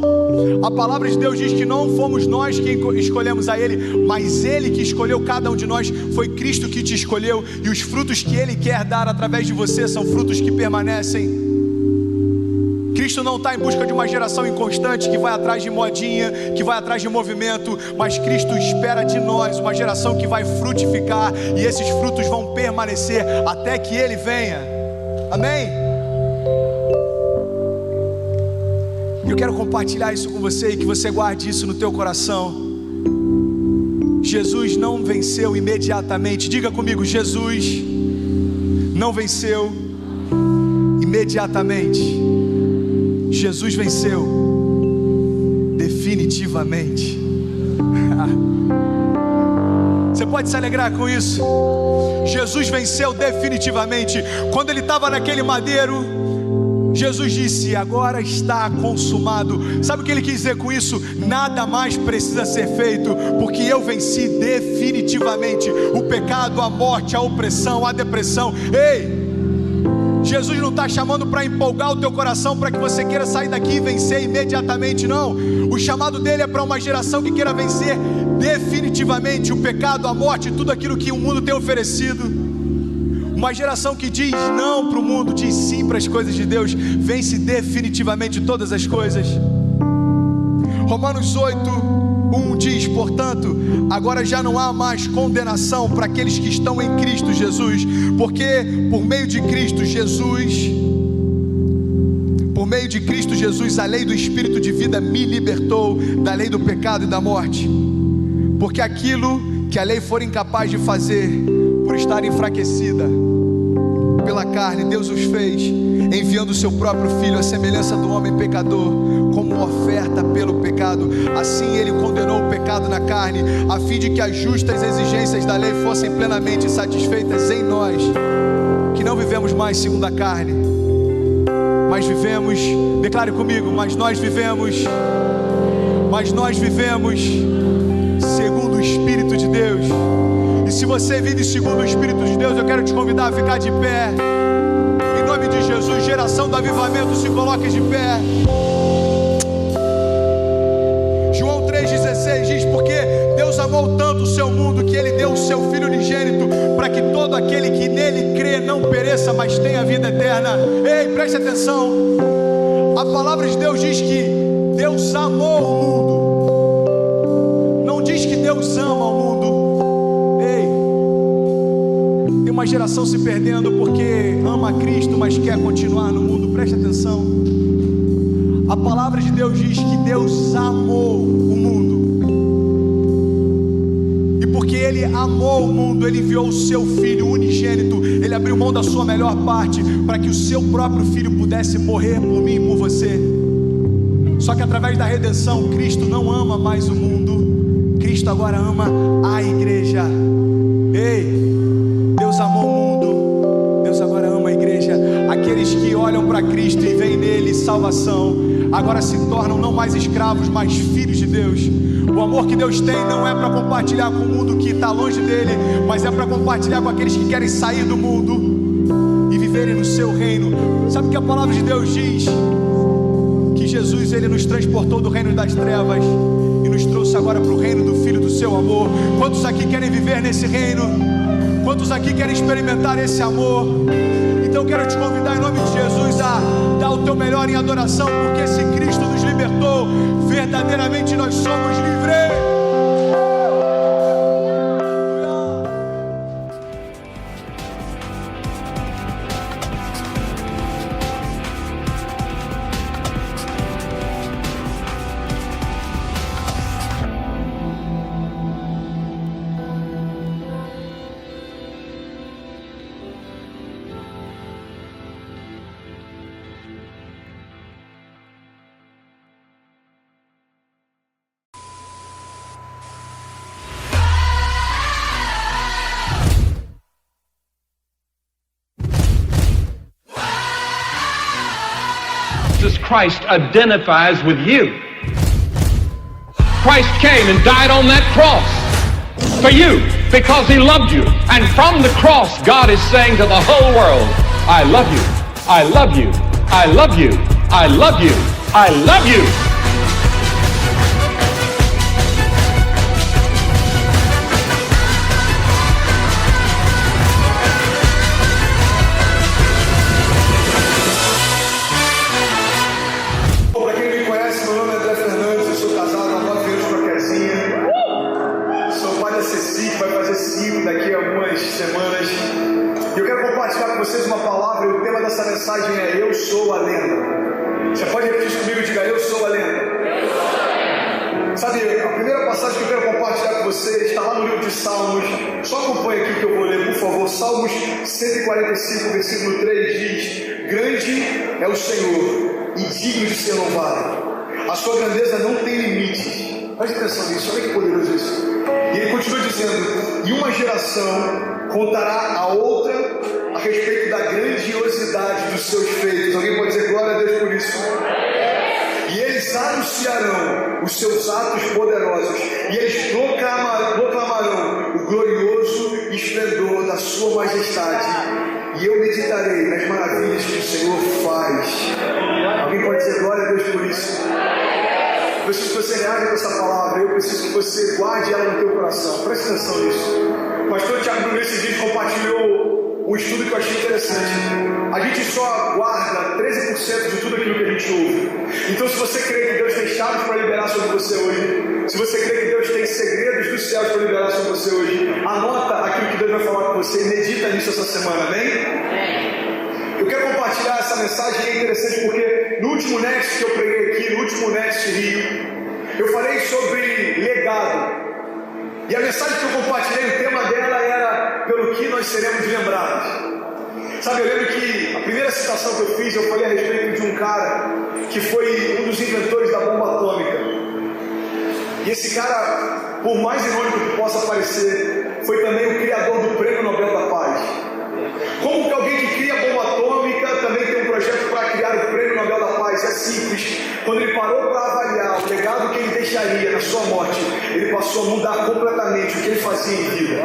a palavra de Deus diz que não fomos nós que escolhemos a Ele, mas Ele que escolheu cada um de nós. Foi Cristo que te escolheu, e os frutos que Ele quer dar através de você são frutos que permanecem. Cristo não está em busca de uma geração inconstante que vai atrás de modinha, que vai atrás de movimento, mas Cristo espera de nós uma geração que vai frutificar, e esses frutos vão permanecer até que Ele venha. Amém? Eu quero compartilhar isso com você e que você guarde isso no teu coração. Jesus não venceu imediatamente. Diga comigo: Jesus não venceu imediatamente. Jesus venceu definitivamente. Você pode se alegrar com isso? Jesus venceu definitivamente. Quando Ele estava naquele madeiro, Jesus disse: agora está consumado. Sabe o que Ele quis dizer com isso? Nada mais precisa ser feito, porque eu venci definitivamente o pecado, a morte, a opressão, a depressão. Ei! Jesus não está chamando para empolgar o teu coração, para que você queira sair daqui e vencer imediatamente, não. O chamado dele é para uma geração que queira vencer definitivamente o pecado, a morte, tudo aquilo que o mundo tem oferecido. Uma geração que diz não para o mundo, diz sim para as coisas de Deus, vence definitivamente todas as coisas. Romanos 8:1 diz: portanto, agora já não há mais condenação para aqueles que estão em Cristo Jesus, porque por meio de Cristo Jesus, a lei do Espírito de vida me libertou da lei do pecado e da morte. Porque aquilo que a lei for incapaz de fazer, por estar enfraquecida pela carne, Deus os fez, enviando o seu próprio Filho à semelhança do homem pecador, como oferta pelo pecado. Assim Ele condenou o pecado na carne, a fim de que as justas exigências da lei fossem plenamente satisfeitas em nós, que não vivemos mais segundo a carne, mas vivemos, declare comigo, mas nós vivemos segundo o Espírito de Deus. E se você vive segundo o Espírito de Deus, eu quero te convidar a ficar de pé. Em nome de Jesus, geração do avivamento, se coloque de pé. João 3,16 diz: porque Deus amou tanto o seu mundo que Ele deu o seu Filho unigênito, para que todo aquele que nele crê não pereça, mas tenha vida eterna. Ei, preste atenção. A palavra de Deus diz que Deus amou o mundo, não diz que Deus ama o mundo. Uma geração se perdendo porque ama Cristo, mas quer continuar no mundo. Preste atenção. A palavra de Deus diz que Deus amou o mundo, e porque Ele amou o mundo, Ele enviou o seu Filho unigênito. Ele abriu mão da sua melhor parte para que o seu próprio Filho pudesse morrer por mim e por você. Só que através da redenção, Cristo não ama mais o mundo, Cristo agora ama a igreja. Ei, Deus amou o mundo, Deus agora ama a igreja. Aqueles que olham para Cristo e veem nele salvação, agora se tornam não mais escravos, mas filhos de Deus. O amor que Deus tem não é para compartilhar com o mundo que está longe dele, mas é para compartilhar com aqueles que querem sair do mundo e viverem no seu reino. Sabe o que a palavra de Deus diz? Que Jesus, Ele nos transportou do reino das trevas e nos trouxe agora para o reino do Filho do seu amor. Quantos aqui querem viver nesse reino? Quantos aqui querem experimentar esse amor? Então eu quero te convidar em nome de Jesus a dar o teu melhor em adoração, porque se Cristo nos libertou, verdadeiramente nós somos livres. Christ identifies with you. Christ came and died on that cross for you because he loved you. And from the cross, God is saying to the whole world, I love you, I love you, I love you, I love you, I love you. Para quem não me conhece, meu nome é André Fernandes, eu sou casado há 9 anos com a Kezinha. Sou pai da Ceci, que vai fazer 5 daqui a algumas semanas. E eu quero compartilhar com vocês uma palavra, e o tema dessa mensagem é Eu Sou a Lenda. Você pode repetir comigo e diga, Eu sou a lenda. Sabe, a primeira passagem que eu quero compartilhar com vocês está lá no livro de Salmos. Só acompanhe aqui que eu vou ler, por favor. Salmos 145, versículo 3 diz: Grande é o Senhor e digno de ser louvado. A sua grandeza não tem limites. Preste atenção nisso, olha que poderoso isso. E ele continua dizendo: E uma geração contará a outra a respeito da grandiosidade dos seus feitos. Alguém pode dizer glória a Deus por isso? E eles anunciarão os seus atos poderosos, e eles proclamarão o glorioso esplendor da sua majestade. E eu meditarei nas maravilhas que o Senhor faz. Alguém pode dizer glória a Deus por isso? Eu preciso que você reaja com essa palavra. Eu preciso que você guarde ela no teu coração. Preste atenção nisso. O pastor Tiago Bruno nesse vídeo compartilhou um estudo que eu achei interessante. A gente só guarda 13% de tudo aquilo que a gente ouve. Então, se você crê que Deus tem chaves para liberar sobre você hoje, se você crê que Deus tem segredos dos céus para liberar sobre você hoje, anota aquilo que Deus vai falar com você e medita nisso essa semana, amém? Eu quero compartilhar essa mensagem, é interessante porque no último Next que eu preguei aqui, no último Next Rio, eu falei sobre legado. E a mensagem que eu compartilhei, o tema dela era pelo que nós seremos lembrados. Sabe, eu lembro que a primeira citação que eu fiz, eu falei a respeito de um cara que foi um dos inventores da bomba atômica. E esse cara, por mais irônico que possa parecer, foi também o criador do Prêmio Nobel da Paz. Como que alguém que cria bomba atômica também tem um projeto para criar o Prêmio Nobel da Paz? É simples. Quando ele parou para avaliar o legado que ele deixaria na sua morte, ele passou a mudar completamente o que ele fazia em vida.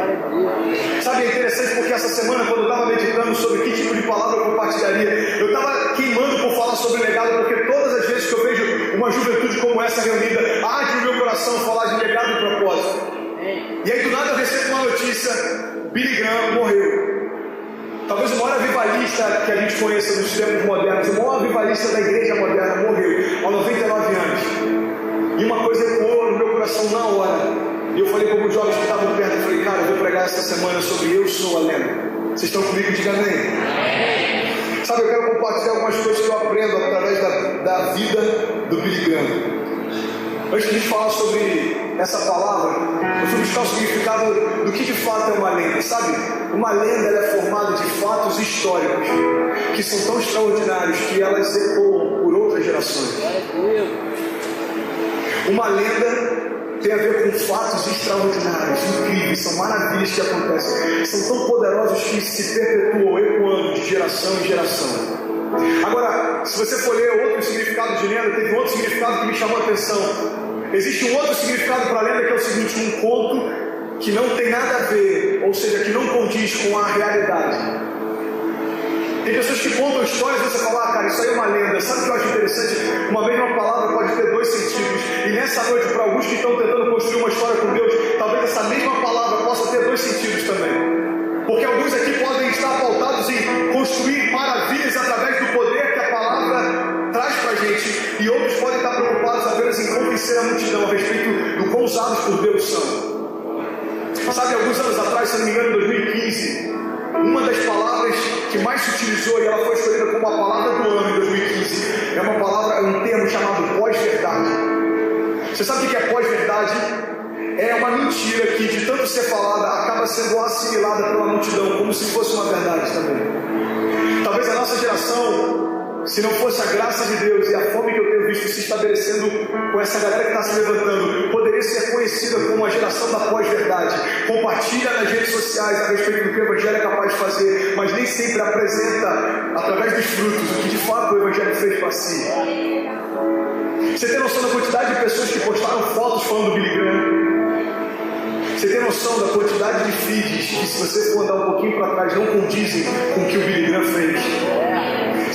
Sabe, é interessante porque essa semana, quando eu estava meditando sobre que tipo de palavra eu compartilharia, eu estava queimando por falar sobre legado, porque todas as vezes que eu vejo uma juventude como essa reunida, arde no meu coração falar de legado e propósito. E aí do nada eu recebo uma notícia: Billy Graham morreu. Talvez o maior avivalista que a gente conheça nos tempos modernos, o maior avivalista da igreja moderna, morreu aos 99 anos. E uma coisa ecoou no meu coração na hora. E eu falei com os jovens que estavam perto, eu falei, cara, eu vou pregar essa semana sobre Eu Sou a Lenda. Vocês estão comigo? Diga amém. Sabe, eu quero compartilhar algumas coisas que eu aprendo através da vida do Billy Graham. Antes de a gente falar sobre essa palavra, eu fui buscar o significado do que de fato é uma lenda. Sabe, uma lenda ela é formada de fatos históricos que são tão extraordinários que elas ecoam por outras gerações. Uma lenda tem a ver com fatos extraordinários, incríveis, são maravilhas que acontecem, são tão poderosos que se perpetuam, ecoando de geração em geração. Agora, se você for ler outro significado de lenda, teve outro significado que me chamou a atenção. Existe um outro significado para a lenda que é o seguinte: um conto que não tem nada a ver, ou seja, que não condiz com a realidade. Tem pessoas que contam histórias e você fala, ah, cara, isso aí é uma lenda. Sabe o que eu acho interessante? Uma mesma palavra pode ter dois sentidos. E nessa noite, para alguns que estão tentando construir uma história com Deus, talvez essa mesma palavra possa ter dois sentidos também. Porque alguns aqui podem estar pautados em construir maravilhas através do poder que a palavra traz para a gente. E outros podem estar preocupados apenas em convencer a multidão a respeito do quão usados por Deus são. Sabe, alguns anos atrás, se não me engano, em 2015, uma das palavras que mais se utilizou, e ela foi escolhida como a palavra do ano em 2015, é uma palavra, é um termo chamado pós-verdade. Você sabe o que é pós-verdade? É uma mentira que, de tanto ser falada, acaba sendo assimilada pela multidão, como se fosse uma verdade também. Talvez a nossa geração, se não fosse a graça de Deus e a fome que eu tenho visto se estabelecendo com essa galera que está se levantando, poderia ser conhecida como a geração da pós-verdade. Compartilha nas redes sociais a respeito do que o Evangelho é capaz de fazer, mas nem sempre apresenta, através dos frutos, o que de fato o Evangelho fez para si. Você tem noção da quantidade de pessoas que postaram fotos falando do Billy Graham? Você tem noção da quantidade de feeds que, se você for andar um pouquinho para trás, não condizem com o que o Billy Graham fez?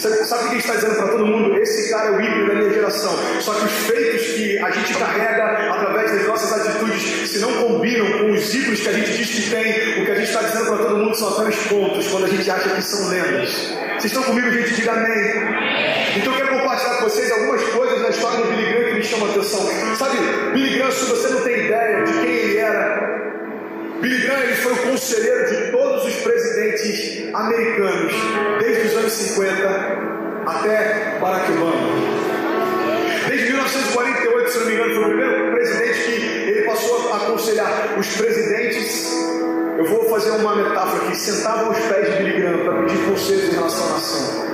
Sabe o que a gente está dizendo para todo mundo? Esse cara é o ícone da minha geração. Só que os feitos que a gente carrega através das nossas atitudes, se não combinam com os ícones que a gente diz que tem, o que a gente está dizendo para todo mundo são apenas pontos, quando a gente acha que são lendas. Vocês estão comigo, gente? Diga amém. Então eu quero compartilhar com vocês algumas coisas da história do Billy Graham que me chamam a atenção. Sabe, Billy Graham, se você não tem ideia de quem ele era, Billy Graham ele foi o conselheiro de todos os presidentes americanos, desde os anos 50 até Barack Obama. Desde 1948, se não me engano, foi o primeiro presidente que ele passou a aconselhar os presidentes. Eu vou fazer uma metáfora aqui: sentavam aos pés de Billy Graham para pedir conselhos em relação à nação.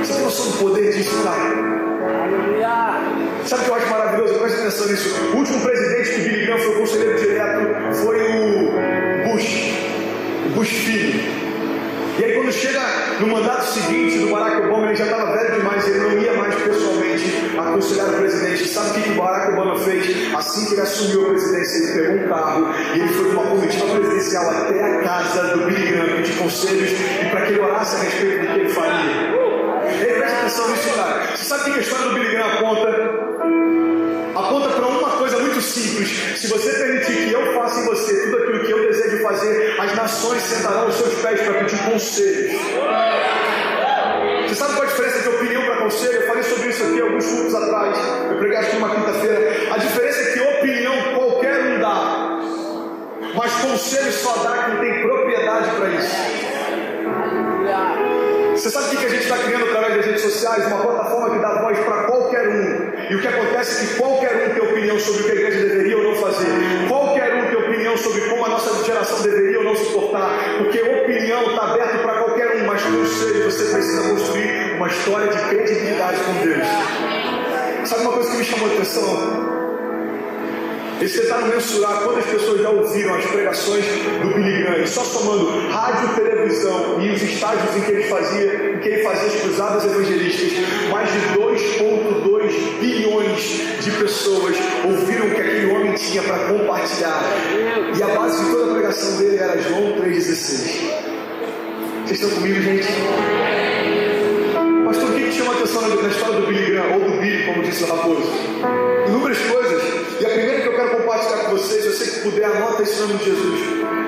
Você tem noção do poder disso, cara? Sabe o que eu acho maravilhoso? Presta atenção nisso. O último presidente que Billy Graham foi conselheiro direto foi o Bush filho. E aí quando chega no mandato seguinte do Barack Obama, ele já estava velho demais, ele não ia mais pessoalmente aconselhar o presidente. Sabe o que o Barack Obama fez? Assim que ele assumiu a presidência, ele pegou um carro e ele foi com uma comitiva presidencial até a casa do Billy Graham pedir conselhos e para que ele orasse a respeito do que ele faria. Ei, presta atenção nisso, cara. Você sabe o que a história do Billy Graham aponta? Aponta para uma coisa muito simples: se você permitir que eu faça em você tudo aquilo que eu desejo fazer, as nações sentarão aos seus pés para pedir conselhos. Você sabe qual a diferença de opinião para conselho? Eu falei sobre isso aqui alguns cultos atrás. Eu preguei acho que numa quinta-feira. A diferença é que opinião qualquer um dá, mas conselho só dá quem tem propriedade para isso. Você sabe o que a gente está criando através das redes sociais? Uma plataforma que dá voz para qualquer um. E o que acontece é que qualquer um tem opinião sobre o que a igreja deveria ou não fazer. Qualquer um tem opinião sobre como a nossa geração deveria ou não se portar. Porque opinião está aberta para qualquer um, mas conselho você precisa construir uma história de credibilidade com Deus. Sabe uma coisa que me chamou a atenção? Esse tentado mensurar quantas pessoas já ouviram as pregações do Billy Graham, só somando rádio, televisão e os estágios em que ele fazia as cruzadas evangelísticas, mais de 2,2 bilhões de pessoas ouviram o que aquele homem tinha para compartilhar. E a base de toda a pregação dele era João 3,16. Vocês estão comigo, gente? Pastor, o que chama a atenção na história do Billy Graham, ou do Billy, como disse o Raposo? Inúmeras coisas. E a primeira que eu quero compartilhar com vocês, eu sei que puder, anota esse nome de Jesus,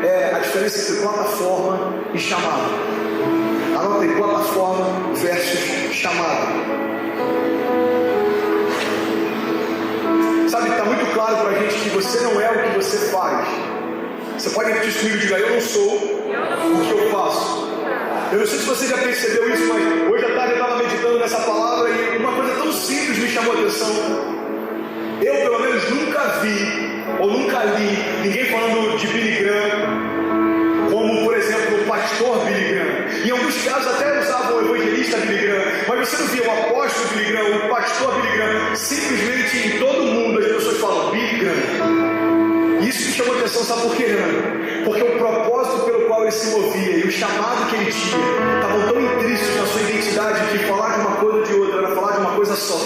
é a diferença entre plataforma e chamado. Anota aí, plataforma versus chamado. Sabe, está muito claro para a gente que você não é o que você faz. Você pode repetir comigo e dizer: eu não sou o que eu faço. Eu não sei se você já percebeu isso, mas hoje à tarde eu estava meditando nessa palavra e uma coisa tão simples me chamou a atenção. Eu, pelo menos, nunca vi ou nunca li ninguém falando de Billy Graham como, por exemplo, o pastor Billy Graham. Em alguns casos até usavam o evangelista Billy Graham, mas você não via o apóstolo Billy Graham, o pastor Billy Graham. Simplesmente em todo mundo as pessoas falam Billy Graham. E isso me chamou a atenção, sabe por quê, Renan? Porque o propósito pelo qual ele se movia e o chamado que ele tinha estavam tão intrínsecos na sua identidade que falar de uma coisa ou de outra era falar de uma coisa só.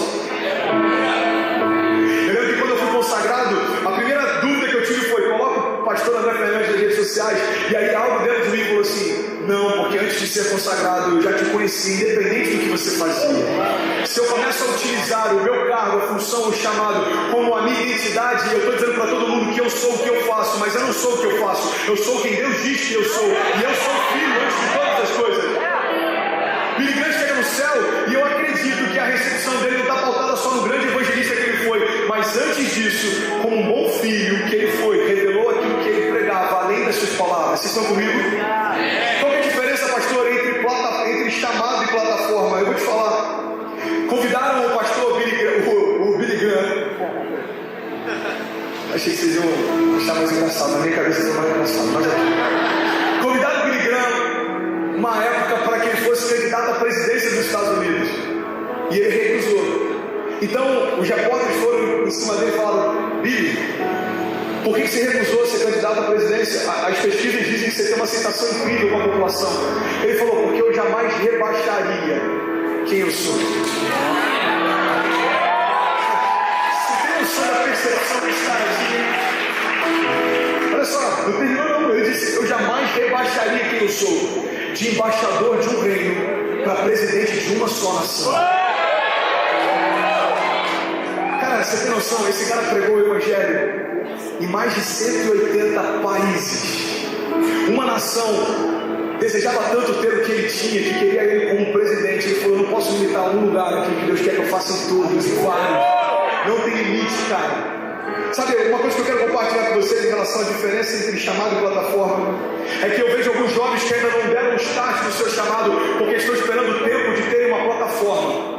Consagrado, a primeira dúvida que eu tive foi: coloca o pastor André Fernandes nas redes sociais? E aí algo dentro de mim falou assim: não, porque antes de ser consagrado eu já te conheci, independente do que você fazia. Se eu começo a utilizar o meu cargo, a função, o chamado como a minha identidade, eu estou dizendo para todo mundo que eu sou o que eu faço, mas eu não sou o que eu faço, eu sou quem Deus diz que eu sou, e eu sou filho antes de todas as coisas. Billy Graham chega no céu e eu acredito que a recepção dele não está pautada só no grande evangelista que ele foi, mas antes disso, como um bom filho que ele foi, revelou aquilo que ele pregava, além das suas palavras. Vocês estão comigo? Qual é a diferença, pastor, entre chamado e plataforma? Eu vou te falar. Convidaram o pastor Billy Graham. Achei que vocês iam achar mais engraçado, na minha cabeça foi mais engraçado. Mas convidaram o Billy Graham uma época para que ele fosse candidato à presidência dos Estados Unidos, e ele recusou. Então os repórteres foram em cima dele e falaram: Billy, por que você recusou ser candidato à presidência? As pesquisas dizem que você tem uma aceitação incrível com a população. Ele falou: porque eu jamais rebaixaria quem eu sou. percepção desse cara aqui. Olha só, não terminou não. Ele disse: eu jamais rebaixaria quem eu sou, de embaixador de um reino para presidente de uma só nação. Cara, você tem noção? Esse cara pregou o evangelho em mais de 180 países. Uma nação desejava tanto ter o que ele tinha, que queria ele como presidente. Ele falou: eu não posso limitar um lugar aqui, que Deus quer que eu faça em todos, em vários. Não tem limite, cara. Sabe, uma coisa que eu quero compartilhar com vocês em relação à diferença entre chamado e plataforma, é que eu vejo alguns jovens que ainda não deram o start do seu chamado, porque estão esperando o tempo de terem uma plataforma.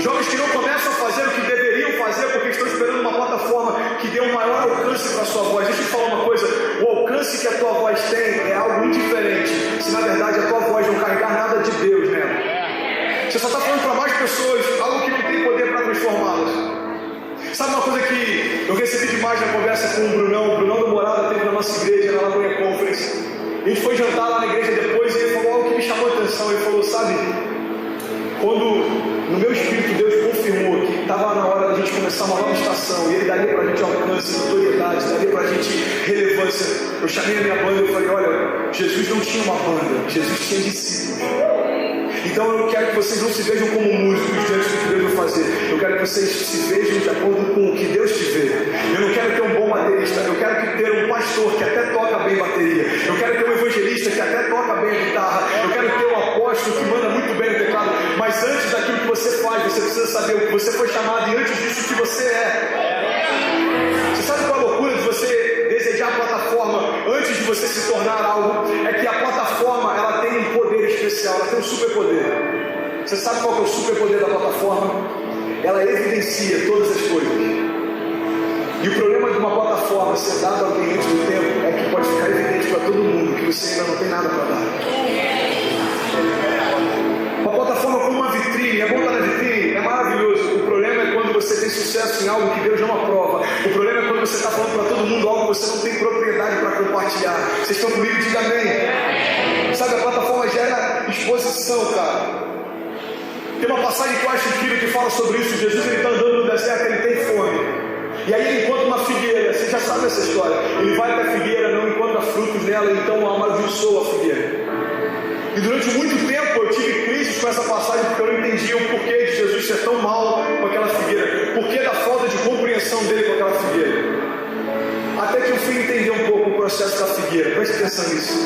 Jovens que não começam a fazer o que deveriam fazer, porque estão esperando uma plataforma que dê um maior alcance para a sua voz. Deixa eu te falar uma coisa: o alcance que a tua voz tem é algo indiferente, se na verdade a tua voz não carregar nada de Deus nela. Você só está falando para mais pessoas algo que não tem poder para transformá-las. Sabe uma coisa que eu recebi demais na conversa com o Brunão do Morada, teve na nossa igreja, na Lagoinha Conference. A gente foi jantar lá na igreja depois e ele falou algo que me chamou a atenção. Ele falou: sabe, quando no meu espírito Deus confirmou que estava na hora da gente começar uma nova estação, e Ele daria para a gente alcance, notoriedade, daria para a gente relevância, eu chamei a minha banda e falei: olha, Jesus não tinha uma banda, Jesus tinha discípulos. Então eu quero que vocês não se vejam como músicos diante do que Deus vai fazer. Eu quero que vocês se vejam de acordo com o que Deus te vê. Eu não quero ter um bom baterista, eu quero ter um pastor que até toca bem bateria. Eu quero ter um evangelista que até toca bem a guitarra. Eu quero ter um apóstolo que manda muito bem no teclado. Mas antes daquilo que você faz, você precisa saber o que você foi chamado, e antes disso o que você é. Você sabe qual é a loucura de você desejar a plataforma antes de você se tornar algo? É que a plataforma, ela tem um poder especial, ela tem um superpoder. Você sabe qual é o superpoder da plataforma? Ela evidencia todas as coisas. E o problema de uma plataforma ser dada a alguém antes do tempo é que pode ficar evidente para todo mundo que você ainda não tem nada para dar. Uma plataforma como uma vitrine, é bom estar na vitrine, é maravilhoso. O problema é quando você tem sucesso em algo que Deus não aprova. O problema é quando você está falando para todo mundo algo que você não tem propriedade para compartilhar. Vocês estão comigo? Diga amém. Sabe, a plataforma gera exposição, cara. Tem uma passagem que eu acho incrível que fala sobre isso. Jesus, ele está andando no deserto, ele tem fome. E aí ele encontra uma figueira. Você já sabe essa história. Ele vai até a figueira, não encontra frutos nela, então amaldiçoa a figueira. E durante muito tempo eu tive crises com essa passagem, porque eu não entendia o porquê de Jesus ser tão mal com aquela figueira, porquê da falta de compreensão dele com aquela figueira. Até que eu fui entender um pouco o processo da figueira. Preste atenção nisso.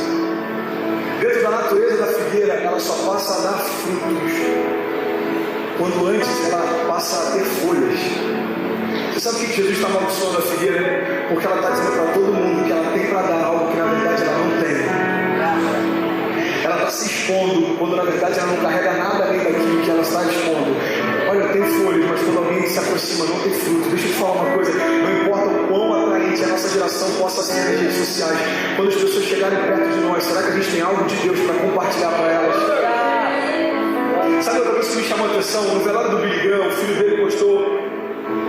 Dentro da natureza da figueira, ela só passa a dar frutos quando antes ela passa a ter folhas. Você sabe por que Jesus está amaldiçoando a figueira? Porque ela está dizendo para todo mundo que ela tem para dar algo que na verdade ela não tem. Ela está se expondo, quando na verdade ela não carrega nada além daquilo que ela está expondo. Olha, eu tenho folhas, mas quando alguém se aproxima não tem fruto. Deixa eu te falar uma coisa: não importa o quão atraente a nossa geração possa ser nas redes sociais, quando as pessoas chegarem perto de nós, será que a gente tem algo de Deus para compartilhar para elas? Sabe outra coisa que me chamou a atenção? No velório do Billy Graham, o filho dele postou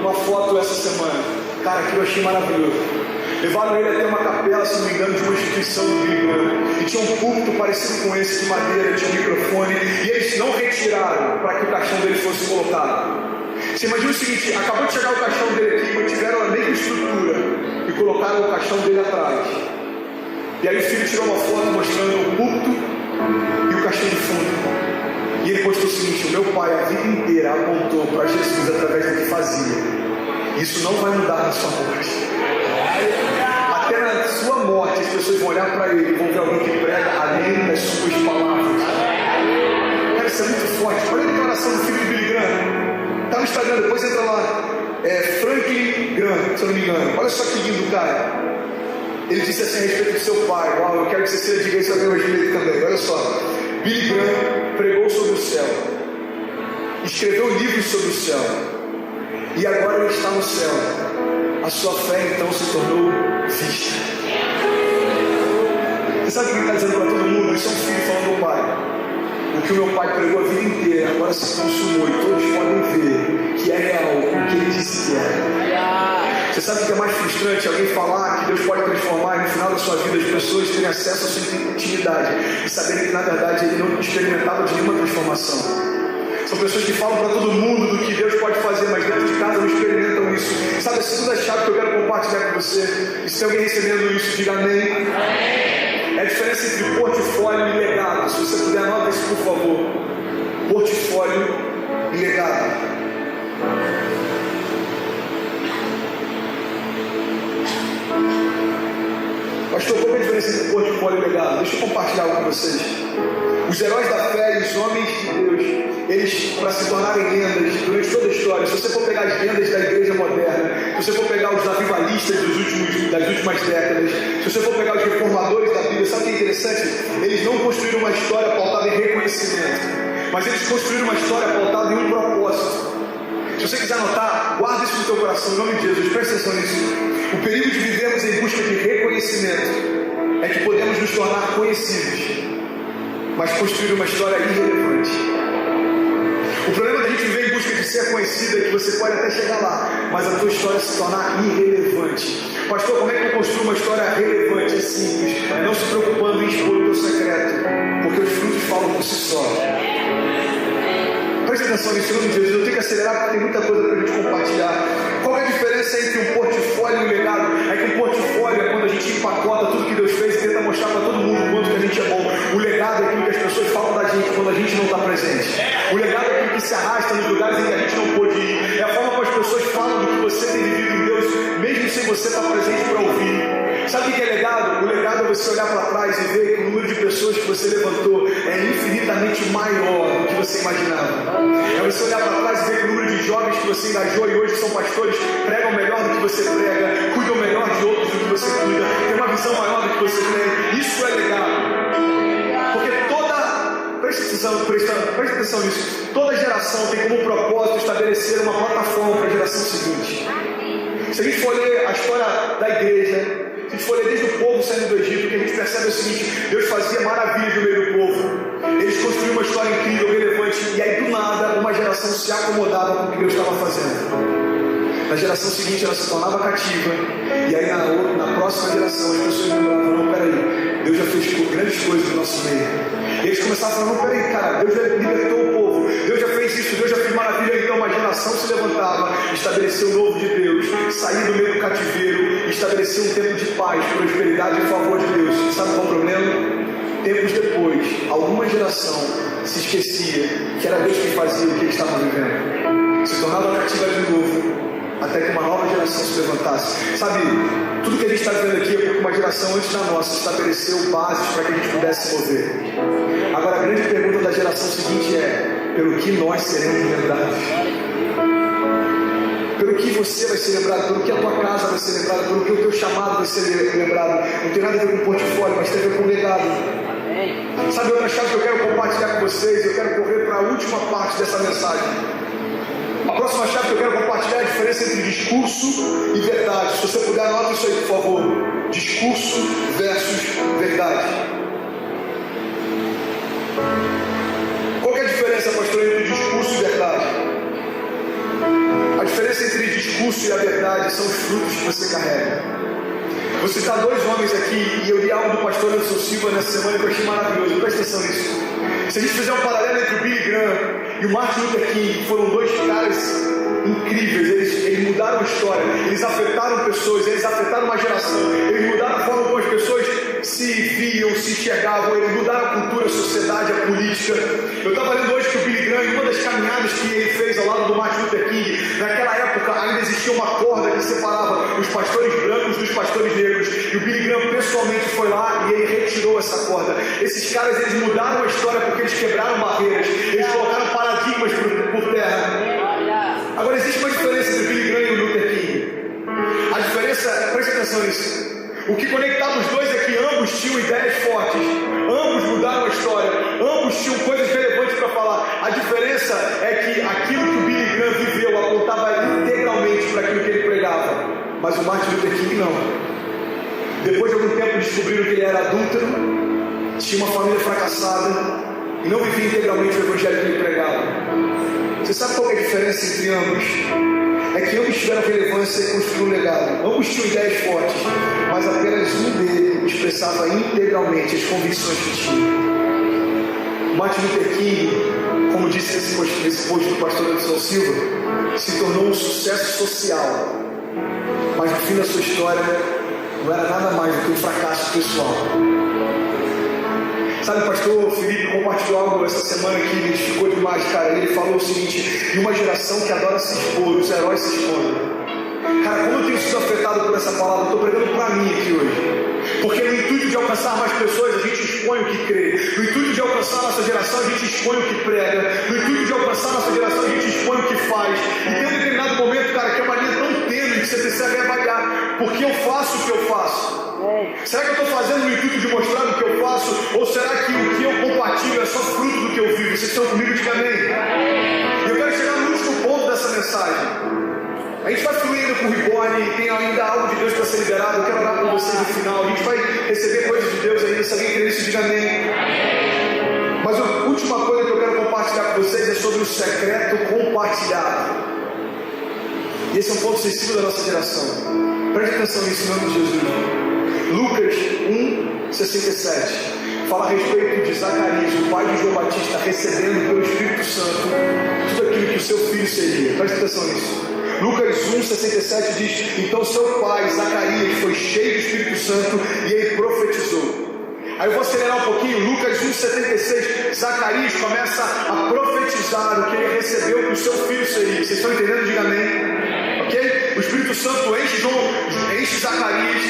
uma foto essa semana. Cara, aquilo eu achei maravilhoso. Levaram ele até uma capela, se não me engano, de uma instituição do Billy Graham. E tinha um púlpito parecido com esse, de madeira, tinha um microfone. E eles não retiraram para que o caixão dele fosse colocado. Você imagina o seguinte: acabou de chegar o caixão dele aqui, mantiveram a mesma estrutura e colocaram o caixão dele atrás. E aí o filho tirou uma foto mostrando o púlpito e o caixão de fundo. E ele postou o seguinte: o meu pai a vida inteira apontou para Jesus através do que fazia. Isso não vai mudar na sua morte. Até na sua morte as pessoas vão olhar para ele e vão ver alguém que prega além das suas palavras. Cara, isso é muito forte. Olha a declaração do filho de Billy Graham. Está no Instagram, depois entra lá. Franklin Graham, se eu não me engano. Olha só que lindo, cara. Ele disse assim a respeito do seu pai. Uau, eu quero que você diga isso a meu respeito também. Olha só. Billy Graham pregou sobre o céu, escreveu livros sobre o céu, e agora ele está no céu. A sua fé então se tornou vista. Você sabe o que ele está dizendo para todo mundo? Isso é um filho falando ao pai: o que o meu pai pregou a vida inteira agora se consumou, e todos podem ver que é real o que ele disse que é. Você sabe o que é mais frustrante? Alguém falar que Deus pode transformar, e no final da sua vida as pessoas terem acesso à sua intimidade e saberem que na verdade ele não experimentava de nenhuma transformação. São pessoas que falam para todo mundo do que Deus pode fazer, mas dentro de casa não experimentam isso. Sabe, a segunda chave que eu quero compartilhar com você. E se tem alguém recebendo isso, diga amém. É a diferença entre portfólio e legado. Se você puder, anota isso, por favor. Portfólio e legado. Pastor, qual é a diferença entre portfólio e legado? Deixa eu compartilhar algo com vocês. Os heróis da fé e os homens de Deus, eles, para se tornarem lendas durante toda a história, se você for pegar as lendas da igreja moderna, se você for pegar os avivalistas das últimas décadas, se você for pegar os reformadores da Bíblia, sabe o que é interessante? Eles não construíram uma história pautada em reconhecimento, mas eles construíram uma história pautada em um propósito. Se você quiser anotar, guarda isso no teu coração, em nome de Jesus, presta atenção nisso. O perigo de vivermos em busca de reconhecimento é que podemos nos tornar conhecidos, mas construir uma história irrelevante. O problema da gente viver em busca de ser conhecido é que você pode até chegar lá, mas a tua história se tornar irrelevante. Pastor, como é que eu construo uma história relevante? É simples, é não se preocupando em expor o teu secreto, porque os frutos falam por si só. Preste atenção nisso, em nome de Jesus. Eu tenho que acelerar porque tem muita coisa para a gente compartilhar. Qual é a diferença entre um portfólio e um legado? É que um portfólio é quando a gente empacota tudo que Deus fez e tenta mostrar para todo mundo o quanto que a gente é bom. O legado é aquilo que as pessoas falam da gente quando a gente não está presente. O legado é aquilo que se arrasta nos lugares em que a gente não pôde ir. É a forma como as pessoas falam do que você tem vivido em Deus, mesmo sem você estar presente para ouvir. Sabe o que é legado? O legado é você olhar para trás e ver que o número de pessoas que você levantou é infinitamente maior do que você imaginava. É você olhar para trás e ver que o número de jovens que você engajou e hoje são pastores, pregam melhor do que você prega, cuidam melhor de outros do que você cuida, tem uma visão maior do que você tem. Isso é legado. Porque presta atenção nisso, toda geração tem como propósito estabelecer uma plataforma para a geração seguinte. Se a gente for ler a história da igreja, se a gente for ler desde o povo saindo do Egito, o que a gente percebe é o seguinte: Deus fazia maravilhas no meio do povo, eles construíram uma história incrível, relevante, e aí do nada uma geração se acomodava com o que Deus estava fazendo. Na geração seguinte ela se tornava cativa, e aí na próxima geração as pessoas lembravam: não, peraí, Deus já fez grandes coisas no nosso meio. E eles começavam a falar: não, peraí, cara, Deus já libertou o povo, Deus já fez isso, Deus já fez maravilha. Então uma geração se levantava, estabeleceu o novo de Deus, saía do meio do cativeiro e estabeleceu um tempo de paz, prosperidade e favor de Deus. Sabe qual é o problema? Tempos depois, alguma geração se esquecia que era Deus que fazia o que eles estavam vivendo, se tornava cativa de novo, até que uma nova geração se levantasse. Sabe, tudo que a gente está vendo aqui é porque uma geração antes da nossa estabeleceu bases para que a gente pudesse se mover. Agora, a grande pergunta da geração seguinte é: pelo que nós seremos lembrados? Pelo que você vai ser lembrado, pelo que a tua casa vai ser lembrada, pelo que o teu chamado vai ser lembrado. Não tem nada a ver com portfólio, mas tem a ver com legado. Sabe outra chave que eu quero compartilhar com vocês? Eu quero correr para a última parte dessa mensagem. A próxima chave que eu quero compartilhar é a diferença entre discurso e verdade. Se você puder, anota isso aí, por favor. Discurso versus verdade. Qual que é a diferença, pastor, entre discurso e verdade? A diferença entre discurso e a verdade são os frutos que você carrega. Vou citar dois homens aqui, e eu li algo do pastor Anderson Silva nessa semana que eu achei maravilhoso. Presta atenção nisso. Se a gente fizer um paralelo entre o Billy Graham e o Martin Luther King, foram dois caras incríveis. Eles mudaram a história, eles afetaram pessoas, eles afetaram uma geração, eles mudaram a forma como as pessoas se viam, se enxergavam, eles mudaram a cultura, a sociedade, a política. Eu estava lendo hoje que o Billy Graham, em uma das caminhadas que ele fez ao lado do Martin Luther King, naquela época ainda existia uma corda que separava os pastores brancos dos pastores negros, e o Billy Graham pessoalmente foi lá e ele retirou essa corda. Esses caras, eles mudaram a história porque eles quebraram barreiras, eles colocaram paradigmas por terra. Agora existe uma diferença entre o Billy Graham e o Luther King. A diferença, preste atenção nisso, o que conectava os dois é que ambos tinham ideias fortes, ambos mudaram a história, ambos tinham coisas relevantes para falar. A diferença é que aquilo que o Billy Graham viveu apontava integralmente para aquilo que ele pregava, mas o Martin Luther King não. Depois de algum tempo descobriram que ele era adúltero, tinha uma família fracassada e não vivia integralmente o evangelho que ele pregava. Você sabe qual é a diferença entre ambos? É que ambos tiveram relevância e construíram um legado. Ambos tinham ideias fortes, mas apenas um deles expressava integralmente as convicções que tinha. Martin Luther King, como disse nesse post do pastor Anderson Silva, se tornou um sucesso social, mas no fim da sua história não era nada mais do que um fracasso pessoal. Sabe, o pastor Felipe compartilhou algo essa semana que me edificou demais, cara. Ele falou o seguinte: de uma geração que adora se expor, os heróis se expõem. Cara, como eu tenho sido afetado por essa palavra, eu estou pregando para mim aqui hoje. Porque no intuito de alcançar mais pessoas, a gente expõe o que crê. No intuito de alcançar a nossa geração, a gente expõe o que prega. No intuito de alcançar a nossa geração, a gente expõe o que faz. E tem um determinado momento, cara, que é uma linha tão tênue que você precisa reavaliar. Por que eu faço o que eu faço? Será que eu estou fazendo no intuito de mostrar o que eu faço? Ou será que o que eu compartilho é só fruto do que eu vivo? Vocês estão comigo? Diga amém. E eu quero chegar no último ponto dessa mensagem. A gente vai fluir ainda com o Reborn, tem ainda algo de Deus para ser liberado. Eu quero orar com vocês no final. A gente vai receber coisas de Deus ainda. Se alguém crê nisso, diga amém. Mas a última coisa que eu quero compartilhar com vocês é sobre o secreto compartilhado. E esse é um ponto sensível da nossa geração. Preste atenção nisso, em nome de Jesus. Lucas 1:67 fala a respeito de Zacarias, o pai de João Batista, recebendo pelo Espírito Santo tudo aquilo que o seu filho seria. Preste atenção nisso. Lucas 1:67 diz: então seu pai, Zacarias, foi cheio do Espírito Santo e ele profetizou. Aí eu vou acelerar um pouquinho. Lucas 1:76, Zacarias começa a profetizar o que ele recebeu que o seu filho seria. Vocês estão entendendo? Diga amém. Ok? O Espírito Santo enche Zacarias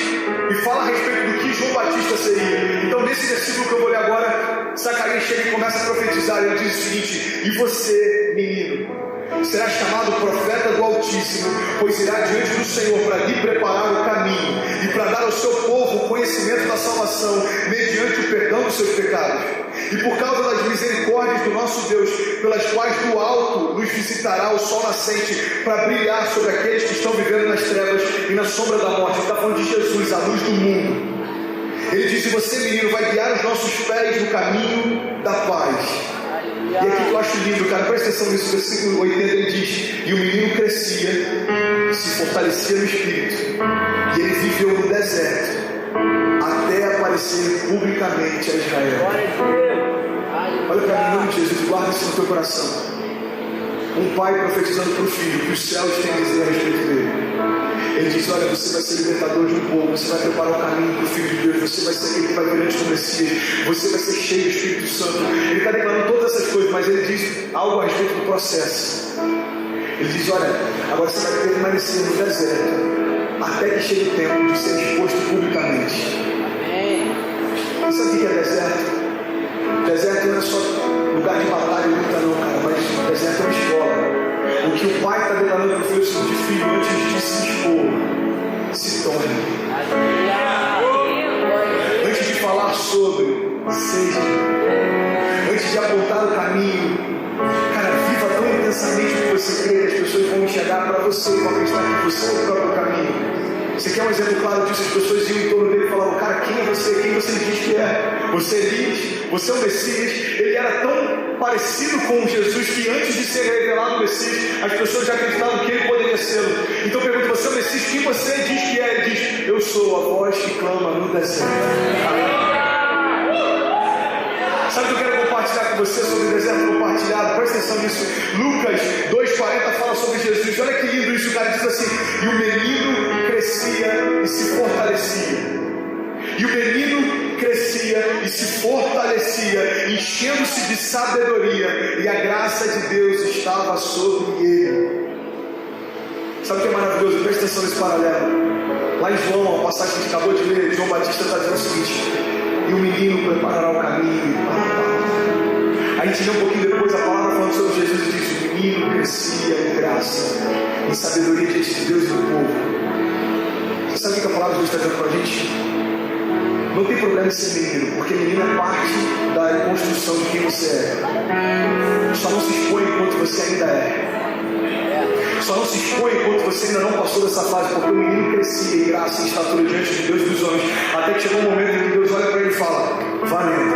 e fala a respeito do que João Batista seria. Então nesse versículo que eu vou ler agora, Zacarias chega e começa a profetizar. Ele diz o seguinte: e você, menino, será chamado profeta do Altíssimo, pois irá diante do Senhor para lhe preparar o caminho e para dar ao seu povo o conhecimento da salvação, mediante o perdão dos seus pecados. E por causa das misericórdias do nosso Deus, pelas quais do alto nos visitará o sol nascente, para brilhar sobre aqueles que estão vivendo nas trevas e na sombra da morte. Ele está falando de Jesus, a luz do mundo. Ele diz: e você, menino, vai guiar os nossos pés no caminho da paz. E aqui que eu acho lindo, cara, presta atenção nisso, versículo 80 ele diz: e o menino crescia, se fortalecia no espírito, e ele viveu no deserto, até aparecer publicamente a Israel. Olha para mim, em nome de Jesus, guarda isso no teu coração. Um pai profetizando para o filho que os céus têm a dizer a respeito dele. Ele diz: olha, você vai ser libertador de um povo, você vai preparar o caminho para o Filho de Deus, você vai ser aquele que vai vir antes do Messias, você vai ser cheio do Espírito Santo. Ele está declarando todas essas coisas, mas ele diz algo a respeito do processo. Ele diz: olha, agora você vai permanecer no deserto, até que chegue o tempo de ser exposto publicamente. Sabe o que é deserto? Deserto não é só lugar de batalha e luta não, cara, mas deserto é uma escola. O que o pai está declarando para o filho de filho antes de se expor, se torne. Antes de falar sobre, seja. Antes de apontar o caminho, cara, viva tão intensamente que você crê que as pessoas vão chegar para você e vão acreditar que você é o próprio caminho. Você quer um exemplo claro disso? As pessoas iam em torno dele e falavam: cara, quem é você? Quem você diz que é? Você é Elias? Você é o Messias? Ele era tão parecido com Jesus que antes de ser revelado o Messias, as pessoas já acreditavam que ele poderia ser. Então pergunta: você é o Messias? Quem você diz que é? Ele diz: eu sou a voz que clama no deserto. Sabe o que eu quero compartilhar com você sobre o deserto compartilhado? Presta atenção nisso. Lucas 2:40 fala sobre Jesus. Olha que lindo isso, cara. Diz assim: e o menino crescia e se fortalecia. E o menino crescia e se fortalecia, enchendo-se de sabedoria, e a graça de Deus estava sobre ele. Sabe o que é maravilhoso? Presta atenção nesse paralelo. Lá em João, a passagem que a gente acabou de ler, João Batista está dizendo o seguinte: e o menino preparará o caminho. A gente lê um pouquinho depois a palavra falando sobre Jesus e diz: o menino crescia em graça, em sabedoria diante de Deus e do povo. Você sabe o que a palavra de Deus está dizendo para a gente? Não tem problema em ser menino, porque menino é parte da construção de quem você é. Só não se expõe enquanto você ainda é. Só não se expõe enquanto você ainda não passou dessa fase, porque o menino crescia em graça e estatura diante de Deus e dos homens, até que chegou um momento em que Deus olha para ele e fala: valendo,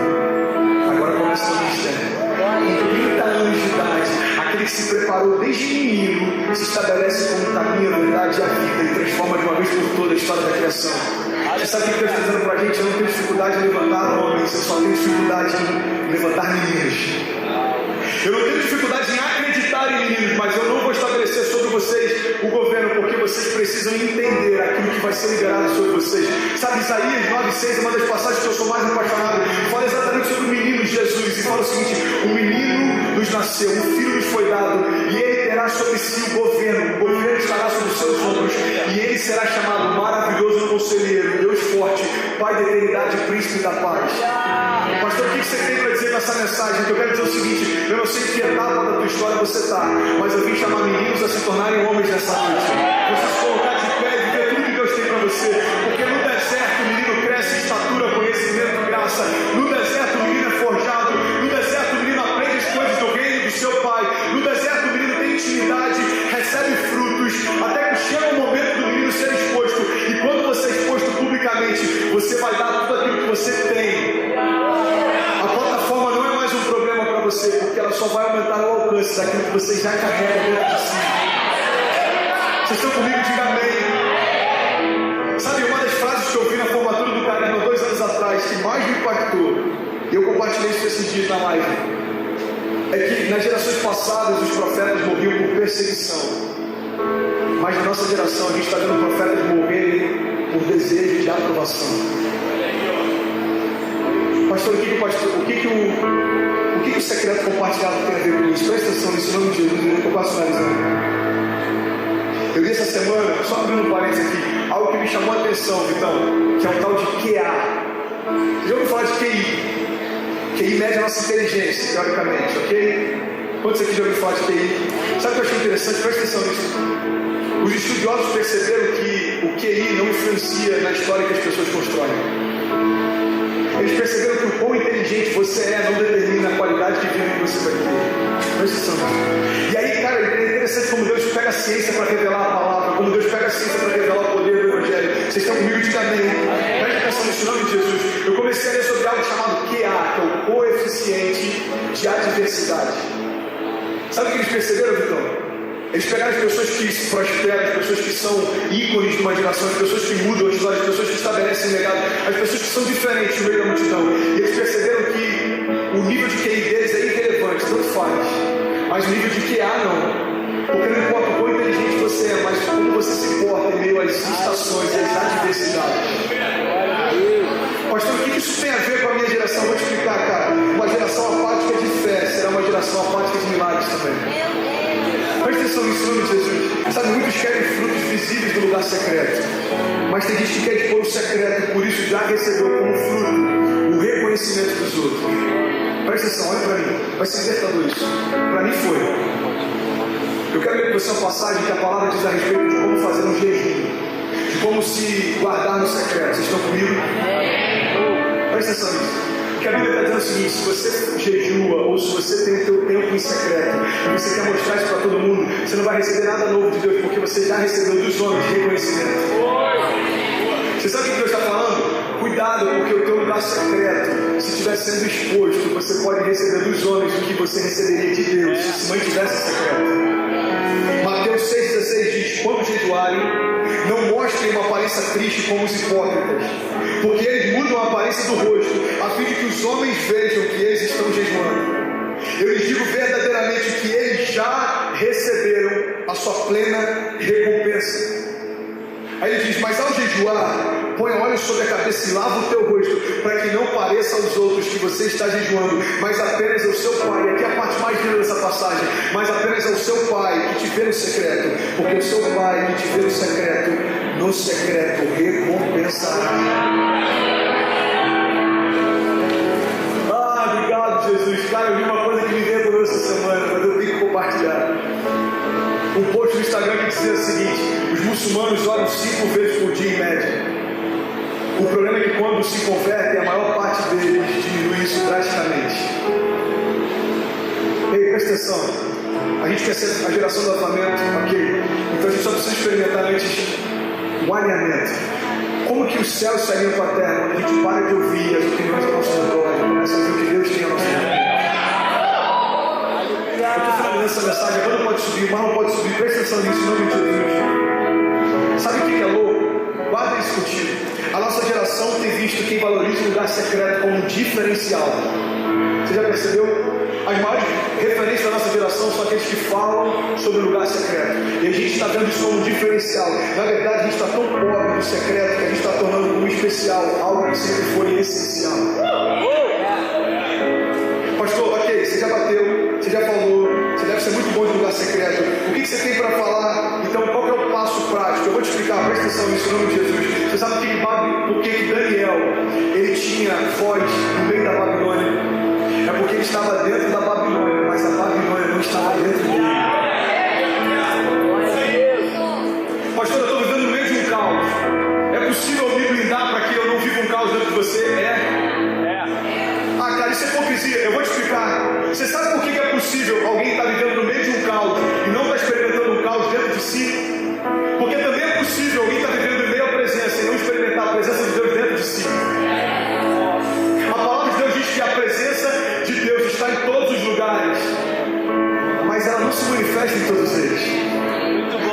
agora começa o ministério. Com 30 anos de idade, aquele que se preparou desde menino se estabelece como caminho, a verdade e a vida, e transforma de uma vez por toda a história da criação. Você sabe o que Deus está dizendo para a gente? Eu não tenho dificuldade em levantar homens, eu só tenho dificuldade em levantar meninos. Eu não tenho dificuldade em acreditar em meninos, mas eu não vou estabelecer sobre vocês o governo, porque vocês precisam entender aquilo que vai ser liberado sobre vocês. Sabe, Isaías 9,6 é uma das passagens que eu sou mais apaixonado. Fala exatamente sobre o menino Jesus. E fala o seguinte: um menino nos nasceu, um filho nos foi dado, e ele terá sobre si o governo estará sobre os seus ombros, e ele será chamado Maravilhoso Conselheiro, Deus Forte, Pai da Eternidade, Príncipe da Paz. Pastor, o que você tem para dizer nessa mensagem? Eu quero dizer o seguinte: eu não sei que etapa da tua história você está, mas eu vim chamar meninos a se tornarem homens nessa noite. Você se colocar de pé e viver tudo que Deus tem para você, porque no deserto o menino cresce em estatura, conhecimento, graça. No deserto o menino é forjado, no deserto o menino aprende as coisas do reino do seu pai, no deserto o menino tem intimidade, recebe frutos, até que chega o momento do menino ser exposto, e quando você é exposto publicamente, você vai dar tudo aquilo que você tem. A plataforma não é mais um problema para você, porque ela só vai aumentar o alcance daquilo que você já carrega dentro de si. Vocês estão comigo? Diga amém. Sabe, uma das frases que eu vi na formatura do Carisma 2 anos atrás, que mais me impactou, e eu compartilhei isso esses dias na live, é que nas gerações passadas os profetas morriam por perseguição, mas na nossa geração a gente está vendo profetas morrerem por desejo de aprovação. Pastor, o que o secreto compartilhado tem a ver com isso? Presta atenção nisso, em nome de Jesus, eu passo finalizando. Eu li essa semana, só abrindo um parênteses aqui, algo que me chamou a atenção, Vitão, que é o tal de QA. Você já ouviu falar de QI? QI mede a nossa inteligência, teoricamente, ok? Quantos aqui já ouviram falar de QI? Sabe o que eu achei interessante? Presta atenção nisso. Os estudiosos perceberam que o QI não influencia na história que as pessoas constroem. Eles perceberam que o quão inteligente você é não determina a qualidade de vida que você vai ter. Presta atenção. E aí, cara, é interessante como Deus pega a ciência para revelar a palavra, como Deus pega a ciência para revelar o poder do Evangelho. Vocês estão comigo? Diga amém. Presta atenção nisso, em nome de Jesus. Eu comecei a ler sobre algo chamado QA, que é o coeficiente de adversidade. Sabe o que eles perceberam, Vitão? Eles pegaram as pessoas que prosperam, as pessoas que são ícones de uma geração, as pessoas que mudam a história, as pessoas que estabelecem legado, as pessoas que são diferentes no meio da multidão. E eles perceberam que o nível de QI deles é irrelevante, tanto faz. Mas o nível de QA não. Porque não importa o quão inteligente você é, mas como você se porta em meio às estações e às adversidades. Pastor, o que isso tem a ver com a minha geração? Vou te explicar, cara. Uma geração apática de fé será uma geração apática de milagres também. Presta atenção nisso, em nome de Jesus. Sabe, muitos querem frutos visíveis do lugar secreto, mas tem gente que quer expor o secreto e por isso já recebeu como fruto o reconhecimento dos outros. Presta atenção, olha para mim, vai ser libertador isso. Para mim foi. Eu quero ler com você uma passagem que a palavra diz a respeito de como fazer um jejum, de como se guardar no secreto. Vocês estão comigo? Presta atenção nisso. Porque a Bíblia está dizendo o seguinte: se você jejua ou se você tem o teu tempo em secreto e você quer mostrar isso para todo mundo, você não vai receber nada novo de Deus, porque você já recebeu dos homens reconhecimento. Você sabe o que Deus está falando? Cuidado, porque o teu lugar secreto, se estiver sendo exposto, você pode receber dos homens o que você receberia de Deus se mantivesse secreto. Mateus 6,16 diz: quando jejuarem, não mostrem uma aparência triste como os hipócritas, porque eles mudam a aparência do rosto, a fim de que os homens vejam que eles estão jejuando. Eu lhes digo verdadeiramente que eles já receberam a sua plena recompensa. Aí ele diz: mas ao jejuar, põe óleo sobre a cabeça e lava o teu rosto, para que não pareça aos outros que você está jejuando, mas apenas ao seu Pai. E aqui é a parte mais linda dessa passagem: mas apenas ao seu Pai que te vê no secreto, porque o seu Pai que te vê no secreto recompensará. Obrigado, Jesus. Cara, eu vi uma coisa que me veio essa semana, mas eu tenho que compartilhar. Um post no Instagram que dizia o seguinte: os muçulmanos oram 5 vezes por dia em média. O problema é que quando se convertem, a maior parte deles diminui isso drasticamente. Ei, presta atenção. A gente quer ser a geração do avivamento, ok? Então a gente só precisa experimentar antes o alinhamento. Como que os céus saíram para a terra quando a gente para de ouvir as opiniões do nosso redor e começa a ouvir o que Deus tem a nosso redor? Eu estou falando nessa mensagem: a banda pode subir, o mar não pode subir. Presta atenção nisso, em nome de Jesus. Sabe o que é louco? Guarda isso contigo. A nossa geração tem visto quem valoriza o lugar secreto como um diferencial. Você já percebeu? as maiores referências da nossa geração são aqueles que falam sobre o lugar secreto. E a gente está vendo isso como um diferencial. Na verdade, a gente está tão pobre no secreto que a gente está tornando como especial algo que sempre foi essencial. Pastor, ok, você já bateu, você já falou, você deve ser muito bom de lugar secreto. O que você tem para falar? Então, qual que é o passo prático? Eu vou te explicar, presta atenção nisso, em nome de Jesus. Você sabe por que Daniel ele tinha voz no meio da Babilônia? É porque ele estava dentro da Babilônia, mas a Babilônia não estava dentro dele. Pastor, eu estou vivendo no meio de um caos. É possível me blindar para que eu não viva um caos dentro de você? Ah, cara, isso é hipocrisia. Eu vou te explicar. Você sabe por que é possível alguém estar vivendo no meio de um caos e não estar experimentando um caos dentro de si? Porque também é possível alguém estar vivendo em meio à presença e não experimentar a presença de Deus dentro de si. A palavra de Deus diz que a presença de Deus está em todos os lugares, mas ela não se manifesta em todos eles.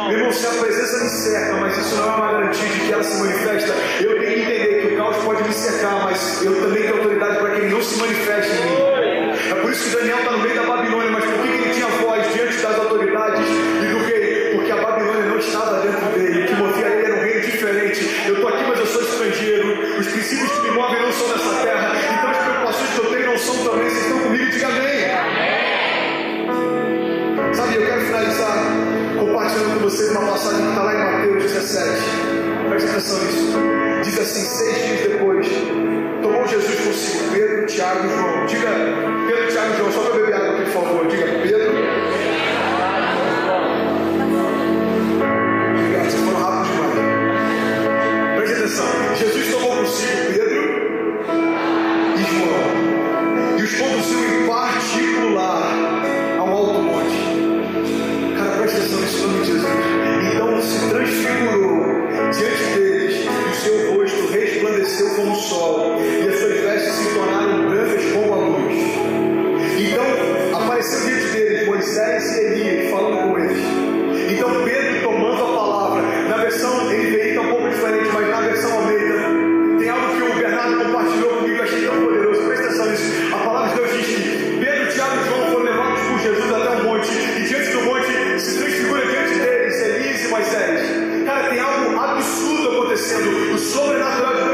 Meu irmão, se a presença me cerca, mas isso não é uma garantia de que ela se manifesta, eu tenho que entender que o caos pode me cercar, mas eu também tenho autoridade para que ele não se manifeste em mim. É por isso que Daniel está no meio da Babilônia, mas por que ele tinha voz diante das autoridades e do rei? Porque a Babilônia não estava dentro dele, o que movia ele era um reino diferente. Eu estou aqui, mas eu sou estrangeiro, os princípios que me movem não são dessa terra, então as preocupações que eu tenho não são também. Vocês estão comigo? Diga amém. Sabe, eu quero finalizar compartilhando com vocês uma passagem que está lá em Mateus 17. Preste atenção nisso. Diz assim: 6 dias depois, tomou Jesus consigo Pedro, Tiago e João. Diga Pedro, Tiago e João, só para beber água aqui, por favor. Diga Pedro. Obrigado, vocês foram rápidos demais. Preste atenção. Jesus tomou consigo Pedro e João e os conduziu em particular ao alto monte. Cara, presta atenção nisso, em nome de Jesus. Então se transfigurou diante deles, e o seu rosto resplandeceu como o sol, e as suas vestes se tornaram brancas como a luz. Então apareceu diante deles Moisés e Elias, falando com eles. Então Pedro, tomando a palavra, na versão NVI está um pouco diferente, mas na versão Almeida, tem algo que o Bernardo compartilhou comigo, eu achei tão poderoso. Presta atenção nisso. A palavra de Deus diz que Pedro, Tiago e João foram levados por Jesus até o monte, e diante do monte se transfigura diante deles Elias e Moisés. Cara, tem algo absurdo acontecendo. O sobrenatural de Deus